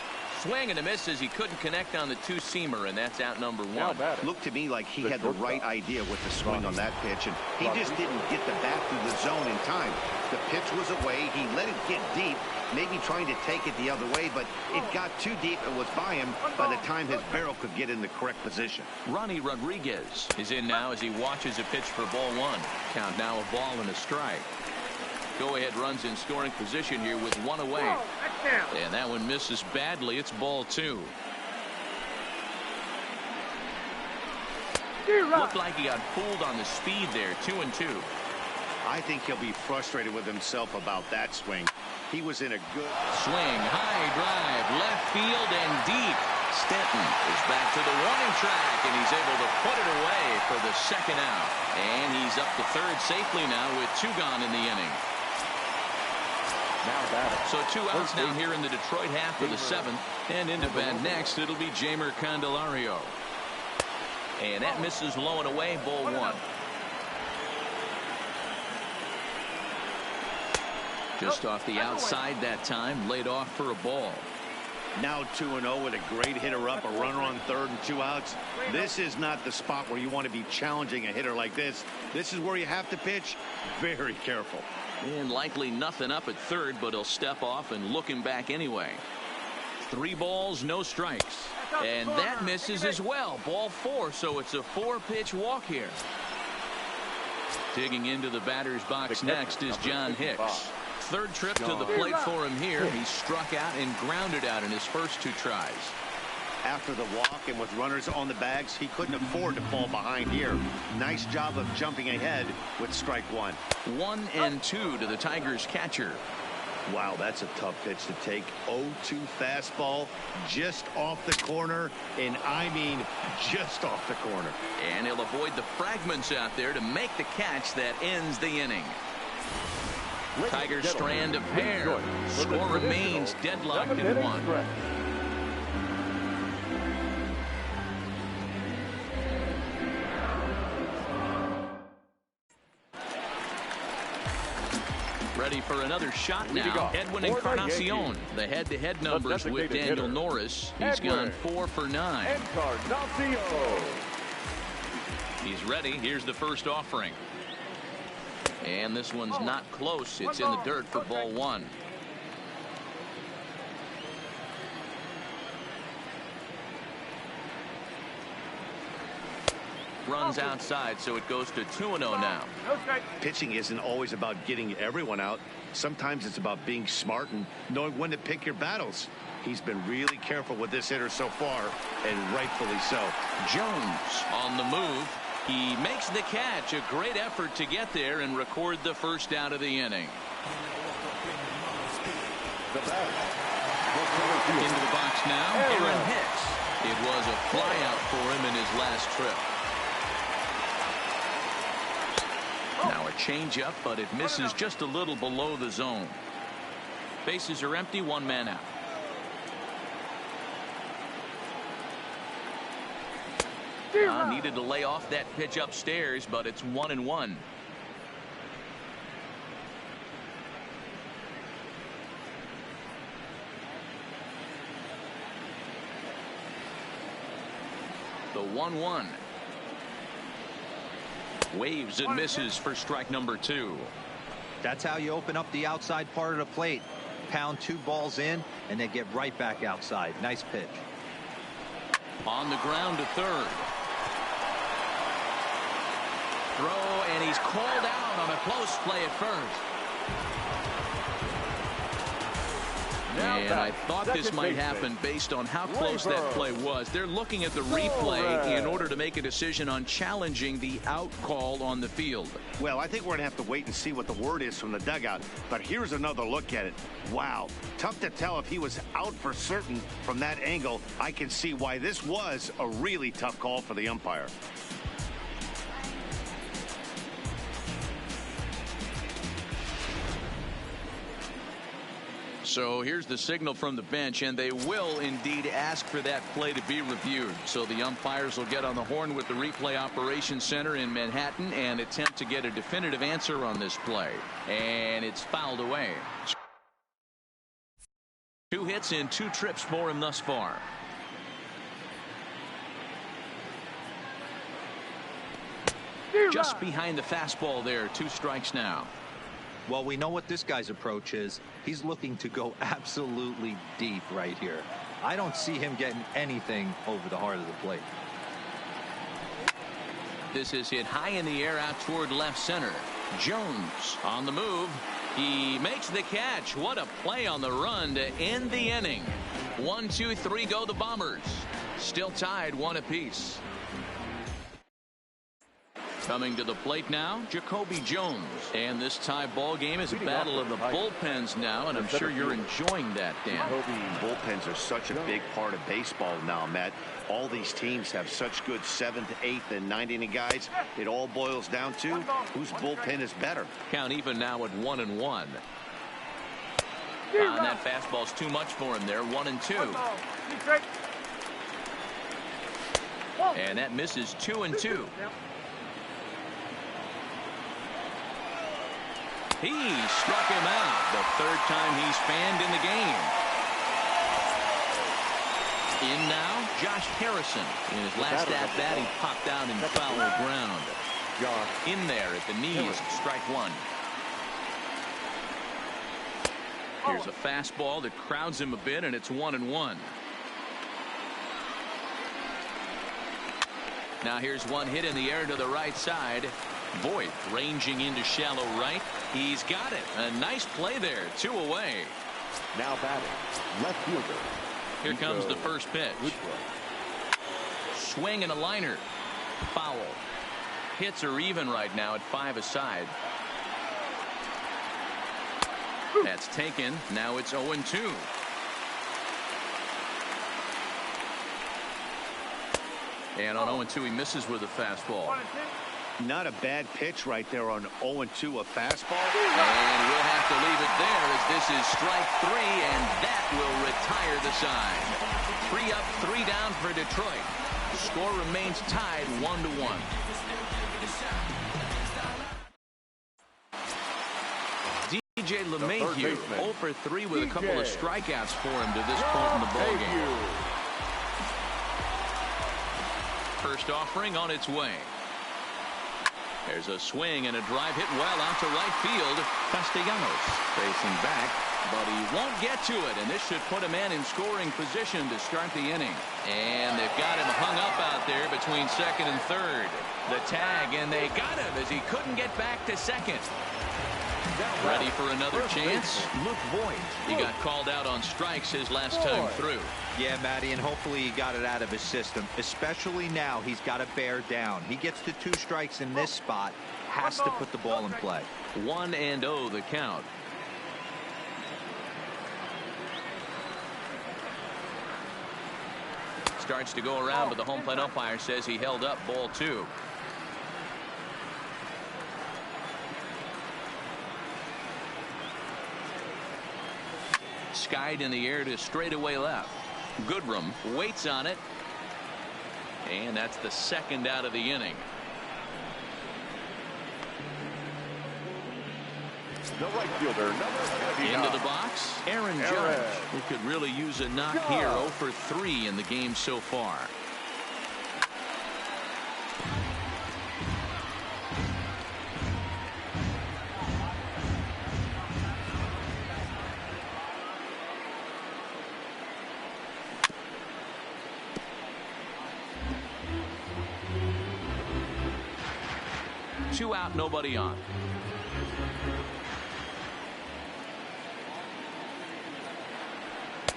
Swing and a miss as he couldn't connect on the two-seamer, and that's out number one. Looked to me like he had the right idea with the swing on that pitch, and he just didn't get the bat through the zone in time. The pitch was away. He let it get deep, maybe trying to take it the other way, but it got too deep and was by him by the time his barrel could get in the correct position. Ronnie Rodriguez is in now as he watches a pitch for ball one. Count now a ball and a strike. Go-ahead runs in scoring position here with one away. And that one misses badly. It's ball two. Looked like he got fooled on the speed there. 2-2. I think he'll be frustrated with himself about that swing. He was in a good swing, high drive, left field and deep. Stanton is back to the warning track, and he's able to put it away for the second out. And he's up to third safely now with two gone in the inning. So two outs down here in the Detroit half of the seventh, and into bat next it'll be Jeimer Candelario. And that misses low and away, ball one. Just off the outside that time, laid off for a ball. Now 2-0 with a great hitter up, a runner on third and two outs. This is not the spot where you want to be challenging a hitter like this. This is where you have to pitch very careful. And likely nothing up at third, but he'll step off and look him back anyway. 3 balls, no strikes. And that misses as well. Ball 4, so it's a 4-pitch walk here. Digging into the batter's box next is John Hicks. Third trip to the plate for him here. He struck out and grounded out in his first 2 tries. After the walk and with runners on the bags, he couldn't afford to fall behind here. Nice job of jumping ahead with strike one. 1-2 to the Tigers catcher. Wow, that's a tough pitch to take. 0-2 fastball just off the corner, and I mean just off the corner. And he'll avoid the fragments out there to make the catch that ends the inning. Tigers strand a pair. Score remains deadlocked at 1. Ready for another shot now. Edwin Encarnacion. The head-to-head numbers with Daniel Norris. He's gone 4 for 9. He's ready. Here's the first offering. And this one's not close. It's in the dirt for ball 1. Runs outside, so it goes to 2-0 now. Pitching isn't always about getting everyone out. Sometimes it's about being smart and knowing when to pick your battles. He's been really careful with this hitter so far, and rightfully so. Jones on the move. He makes the catch. A great effort to get there and record the first out of the inning. Into the box now, Aaron Hicks. It was a flyout for him in his last trip. Now a changeup, but it misses just a little below the zone. Bases are empty, 1 man out. Needed to lay off that pitch upstairs, but it's 1-1. The 1-1. Waves and misses for strike number 2. That's how you open up the outside part of the plate. Pound 2 balls in and then get right back outside. Nice pitch. On the ground to third. Throw, and he's called out on a close play at first. And I thought this might happen based on how close that play was. They're looking at the replay in order to make a decision on challenging the out call on the field. Well, I think we're going to have to wait and see what the word is from the dugout. But here's another look at it. Wow. Tough to tell if he was out for certain from that angle. I can see why this was a really tough call for the umpire. So here's the signal from the bench, and they will indeed ask for that play to be reviewed. So the umpires will get on the horn with the replay operations center in Manhattan and attempt to get a definitive answer on this play. And it's fouled away. 2 hits and 2 trips for him thus far. Just behind the fastball there. 2 strikes now. Well, we know what this guy's approach is. He's looking to go absolutely deep right here. I don't see him getting anything over the heart of the plate. This is hit high in the air out toward left center. Jones on the move. He makes the catch. What a play on the run to end the inning. 1, 2, 3 go the Bombers. Still tied 1 apiece. Coming to the plate now, Jacoby Jones. And this tie ball game is a battle of the bullpens now, and I'm sure you're enjoying that, Dan. Bullpens are such a big part of baseball now, Matt. All these teams have such good 7th, 8th, and 9th inning guys. It all boils down to whose bullpen is better. Count even now at 1-1. And that fastball's too much for him there. 1-2. And that misses 2-2. He struck him out the 3rd time he's fanned in the game. In now, Josh Harrison. In his last at-bat, he popped out in foul ground. In there at the knees, strike 1. Here's a fastball that crowds him a bit, and it's 1-1. Now here's one hit in the air to the right side. Voigt ranging into shallow right. He's got it. A nice play there. 2 away. Now batting, left fielder. Here comes the first pitch. Swing and a liner. Foul. Hits are even right now at 5 aside. That's taken. Now it's 0-2. And on 0-2 he misses with a fastball. Not a bad pitch right there on 0-2, a fastball. And we'll have to leave it there as this is strike 3, and that will retire the side. 3 up, 3 down for Detroit. Score remains tied 1-1. DJ LeMahieu 0 for 3 with a couple of strikeouts for him to this point in the ballgame. First offering on its way. There's a swing and a drive hit well out to right field. Castellanos facing back, but he won't get to it, and this should put a man in scoring position to start the inning. And they've got him hung up out there between 2nd and 3rd. The tag, and they got him as he couldn't get back to 2nd. Ready for another chance? Luke Voigt. He got called out on strikes his last time through. Yeah, Matty, and hopefully he got it out of his system. Especially now, he's got to bear down. He gets to 2 strikes in this spot. Has to put the ball in play. 1-0 the count. Starts to go around, but the home plate umpire says he held up ball 2. Skied in the air to straightaway left. Goodrum waits on it. And that's the 2nd out of the inning. The right fielder, Into the box, Aaron Judge, who could really use a knock here. 0 for 3 in the game so far. 2 out, nobody on.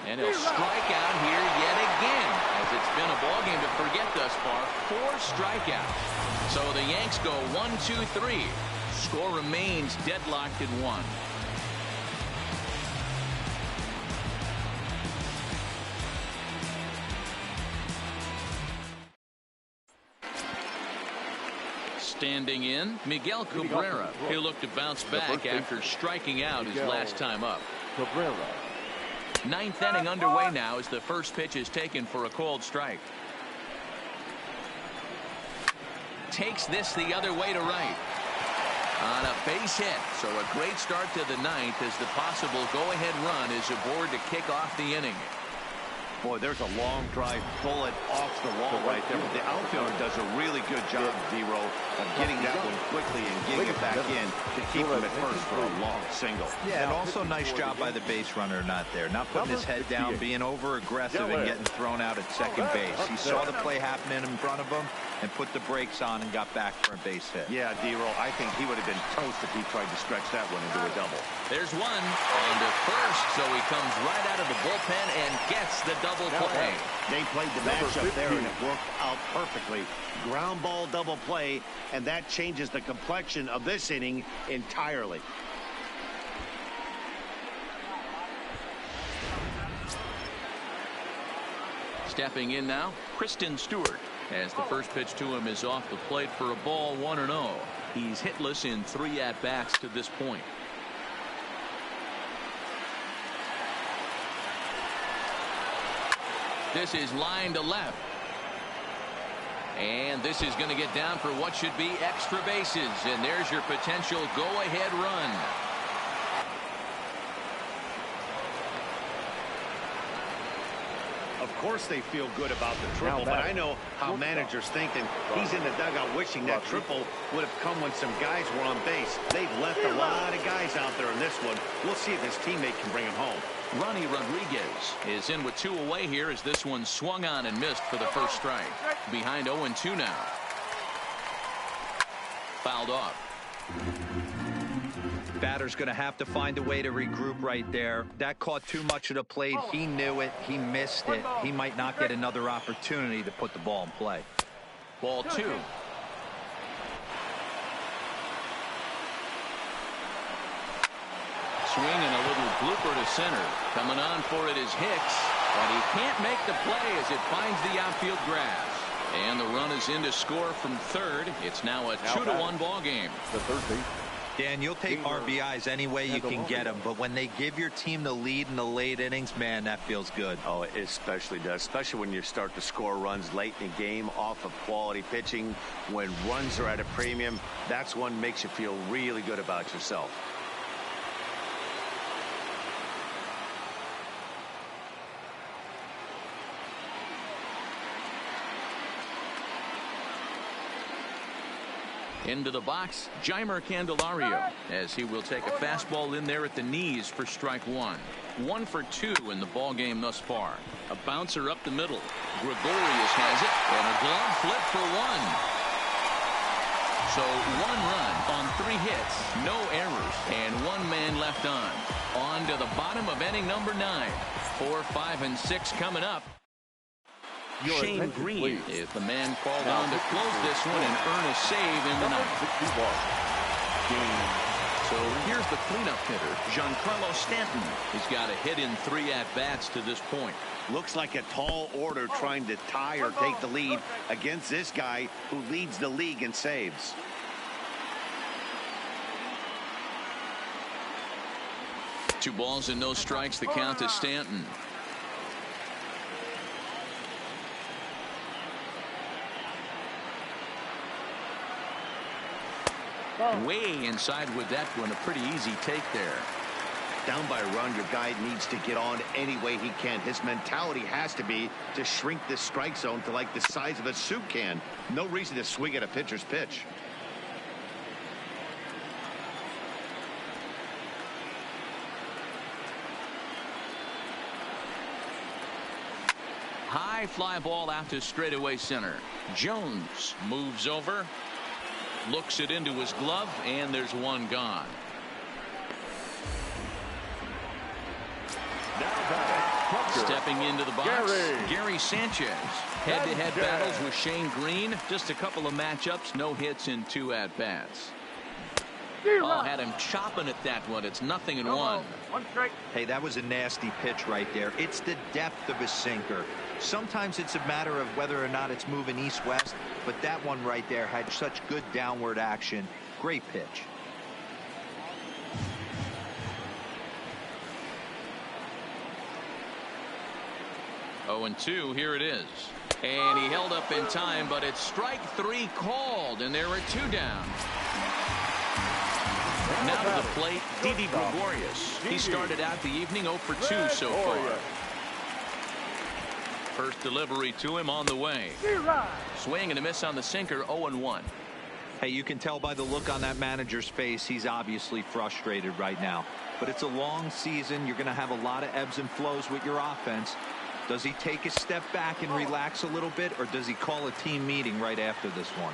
And he'll strike out here yet again, as it's been a ball game to forget thus far. 4 strikeouts. So the Yanks go 1-2-3. Score remains deadlocked at 1. Standing in, Miguel Cabrera. He'll look to bounce back after striking out his last time up. Cabrera. 9th inning underway now as the first pitch is taken for a called strike. Takes this the other way to right. On a base hit. So a great start to the 9th as the possible go-ahead run is aboard to kick off the inning. Boy, there's a long drive bullet off the wall right there. But the outfielder does a really good job, Zero, of getting that one quickly and getting it back in to keep him at first for a long single. Yeah, and also nice job by the base runner not there. Not putting his head down, being over-aggressive and getting thrown out at second base. He saw the play happening in front of him and put the brakes on and got back for a base hit. Yeah, Zero, I think he would have been toast if he tried to stretch that one into a double. There's one on to first, so he comes right out of the bullpen and gets the double play. They played the matchup there, and it worked out perfectly. Ground ball double play, and that changes the complexion of this inning entirely. Stepping in now, Kristen Stewart, as the first pitch to him is off the plate for a ball, 1-0. He's hitless in 3 at-bats to this point. This is line to left. And this is going to get down for what should be extra bases. And there's your potential go-ahead run. Of course they feel good about the triple, but I know how managers think, and he's in the dugout wishing that triple would have come when some guys were on base. They've left a lot of guys out there in this one. We'll see if his teammate can bring him home. Ronnie Rodriguez is in with 2 away here as this one swung on and missed for the first strike. Behind 0-2 now. Fouled off. Batter's going to have to find a way to regroup right there. That caught too much of the plate. He knew it. He missed it. He might not get another opportunity to put the ball in play. Ball 2. Swing and a little blooper to center. Coming on for it is Hicks, and he can't make the play as it finds the outfield grass. And the run is in to score from third. It's now a 2-1 ball game. The third base. Dan, you'll take RBIs any way you can get them, but when they give your team the lead in the late innings, man, that feels good. Oh, it especially does, especially when you start to score runs late in the game off of quality pitching. When runs are at a premium, that's what makes you feel really good about yourself. Into the box, Jeimer Candelario, as he will take a fastball in there at the knees for strike 1. 1 for 2 in the ball game thus far. A bouncer up the middle. Gregorius has it, and a glove flip for 1. So 1 run on 3 hits, no errors, and 1 man left on. On to the bottom of inning number 9. 4, 5, and 6 coming up. Shane Green is the man called on to close this one and earn a save in the 9th. So here's the cleanup hitter, Giancarlo Stanton. He's got a hit in 3 at-bats to this point. Looks like a tall order trying to tie or take the lead against this guy who leads the league in saves. Two balls and no strikes, the count to Stanton. Way inside with that one. A pretty easy take there. Down by a run, your guy needs to get on any way he can. His mentality has to be to shrink this strike zone to like the size of a soup can. No reason to swing at a pitcher's pitch. High fly ball out to straightaway center. Jones moves over. Looks it into his glove, and there's one gone. Stepping into the box, Gary Sanchez. Head-to-head battles with Shane Green. Just a couple of matchups, no hits in 2 at-bats. Oh, had him chopping at that one. It's 0-1. Hey, that was a nasty pitch right there. It's the depth of his sinker. Sometimes it's a matter of whether or not it's moving east-west, but that one right there had such good downward action. Great pitch. Oh, 2, here it is. And he held up in time, but it's strike 3 called, and there are 2 down. Now to the plate, Didi Gregorius. He started out the evening 0 for 2 so far. First delivery to him on the way. Swing and a miss on the sinker, 0-1. Hey, you can tell by the look on that manager's face, he's obviously frustrated right now. But it's a long season. You're going to have a lot of ebbs and flows with your offense. Does he take a step back and relax a little bit, or does he call a team meeting right after this one?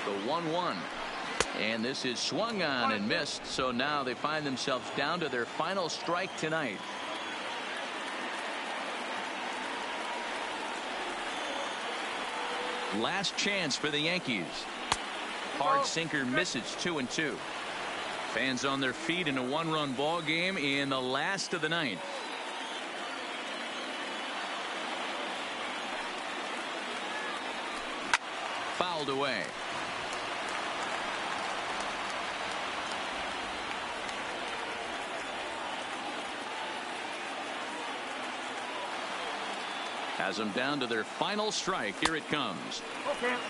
The 1-1. And this is swung on and missed, so now they find themselves down to their final strike tonight. Last chance for the Yankees. Hard sinker misses, 2-2. Fans on their feet in a 1-run ball game in the last of the ninth. Fouled away. Has them down to their final strike. Here it comes.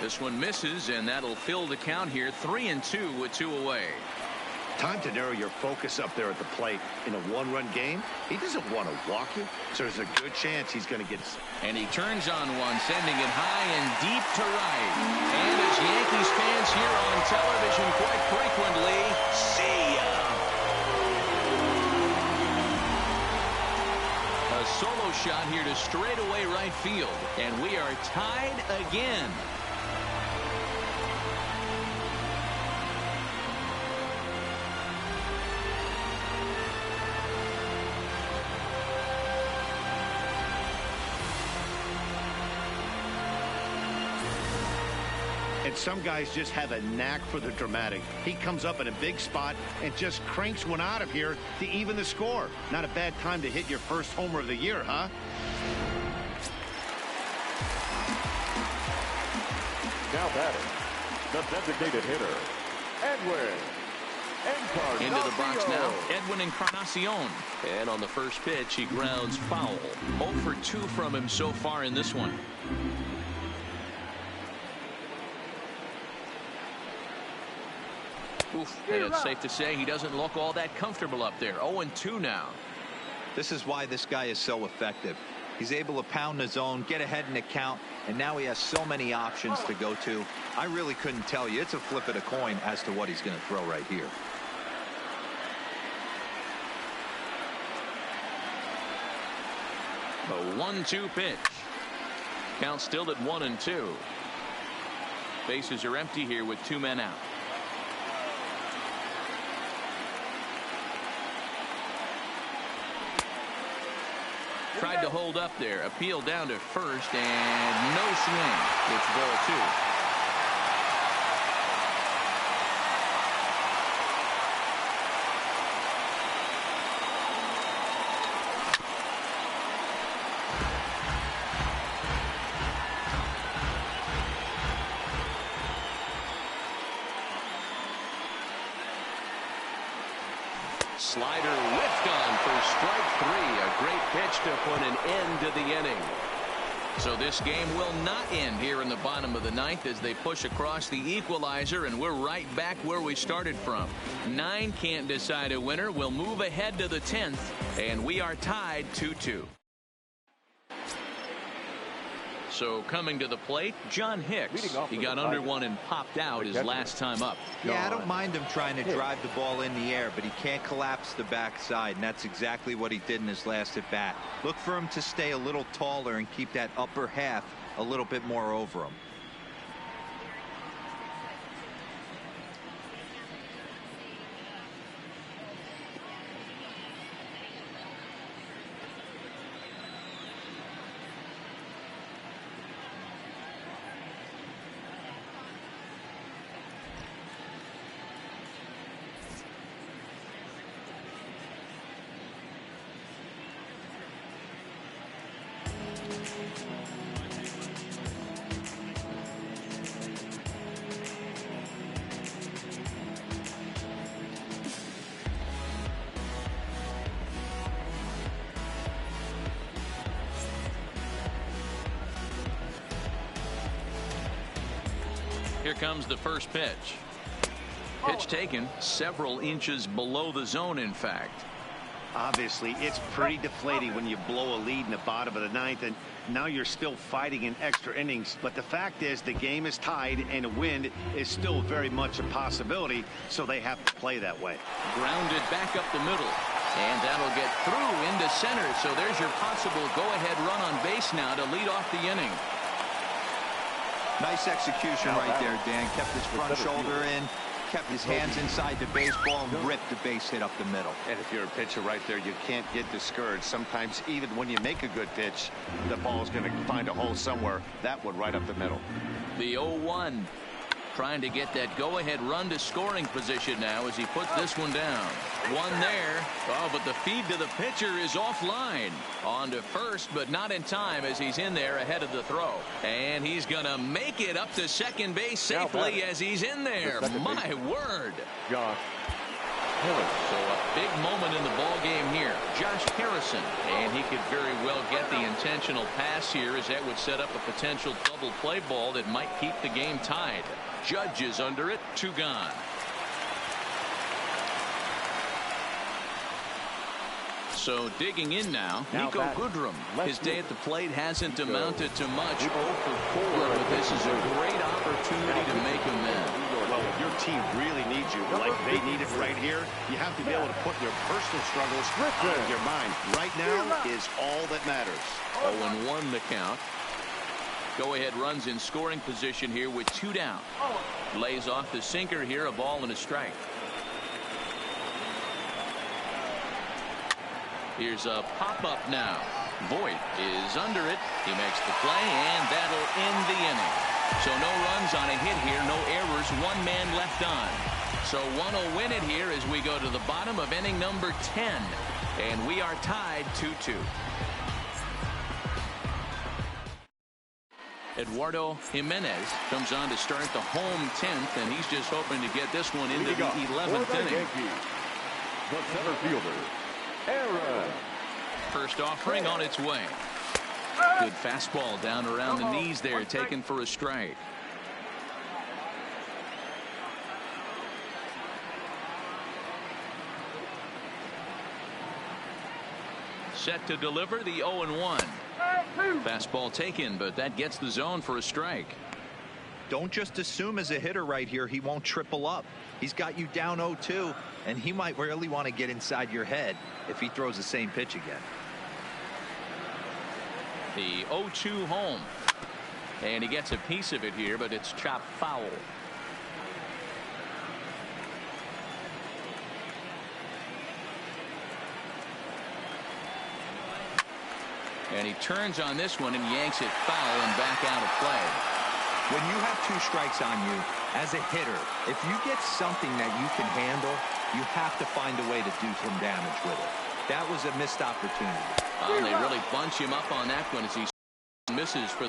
This one misses, and that'll fill the count here. 3-2 with 2 away. Time to narrow your focus up there at the plate. In a 1-run game, he doesn't want to walk you, so there's a good chance he's going to get. And he turns on one, sending it high and deep to right. And as Yankees fans hear on television quite frequently, see ya. A solo shot here to straightaway right field, and we are tied again. And some guys just have a knack for the dramatic. He comes up in a big spot and just cranks one out of here to even the score. Not a bad time to hit your first homer of the year, huh? Now batting, the designated hitter, Edwin Encarnacion. Into the box now, Edwin Encarnacion. And on the first pitch, he grounds foul. 0 for 2 from him so far in this one. Oof, and it's safe to say he doesn't look all that comfortable up there. 0-2 now. This is why this guy is so effective. He's able to pound the zone, get ahead in the count, and now he has so many options to go to. I really couldn't tell you. It's a flip of the coin as to what he's going to throw right here. A 1-2 pitch. Count still at 1-2. Bases are empty here with 2 men out. Tried to hold up there. Appeal down to first, and no swing. It's ball 2. Slider whiffed on for strike 3. A great pitch to put an end to the inning. So this game will not end here in the bottom of the ninth as they push across the equalizer, and we're right back where we started from. 9 can't decide a winner. We'll move ahead to the 10th, and we are tied 2-2. So coming to the plate, John Hicks. He got under one and popped out his last time up. Yeah, I don't mind him trying to drive the ball in the air, but he can't collapse the backside, and that's exactly what he did in his last at bat. Look for him to stay a little taller and keep that upper half a little bit more over him. Here comes the first pitch. Pitch taken several inches below the zone, in fact. Obviously, it's pretty deflating when you blow a lead in the bottom of the ninth, and now you're still fighting in extra innings. But the fact is, the game is tied, and a win is still very much a possibility, so they have to play that way. Grounded back up the middle, and that'll get through into center. So there's your possible go-ahead run on base now to lead off the inning. Nice execution right there, Dan. Kept his front shoulder in, kept his hands inside the baseball, and ripped the base hit up the middle. And if you're a pitcher right there, you can't get discouraged. Sometimes even when you make a good pitch, the ball's going to find a hole somewhere. That one right up the middle. The 0-1. Trying to get that go-ahead run to scoring position now as he puts this one down. One there. Oh, but the feed to the pitcher is offline. On to first, but not in time as he's in there ahead of the throw. And he's going to make it up to second base safely as he's in there. My word. Josh. So a big moment in the ball game here. Josh Harrison, and he could very well get the intentional pass here, as that would set up a potential double play ball that might keep the game tied. Judge is under it, 2 gone. So digging in now, Nico Goodrum. His day at the plate hasn't amounted to much. 0 for 4, but this is a great opportunity to make amends. Well, if your team really needs you, like they need it right here, you have to be able to put your personal struggles out of your mind. Right now is all that matters. 0-1 the count. Go-ahead runs in scoring position here with 2 down. Lays off the sinker here, a ball and a strike. Here's a pop-up now. Voit is under it. He makes the play, and that'll end the inning. So no runs on a hit here, no errors, 1 man left on. So one will win it here as we go to the bottom of inning number 10. And we are tied 2-2. Eduardo Jimenez comes on to start the home 10th, and he's just hoping to get this one into the 11th inning. The center fielder, Aaron. First offering on its way. Good fastball down around the knees there, taken for a strike. Set to deliver the 0-1. Fastball taken, but that gets the zone for a strike. Don't just assume as a hitter right here he won't triple up. He's got you down 0-2, and he might really want to get inside your head if he throws the same pitch again. The 0-2 home. And he gets a piece of it here, but it's chopped foul. And he turns on this one and yanks it foul and back out of play. When you have 2 strikes on you, as a hitter, if you get something that you can handle, you have to find a way to do some damage with it. That was a missed opportunity. Oh, they really bunch him up on that one as he misses for the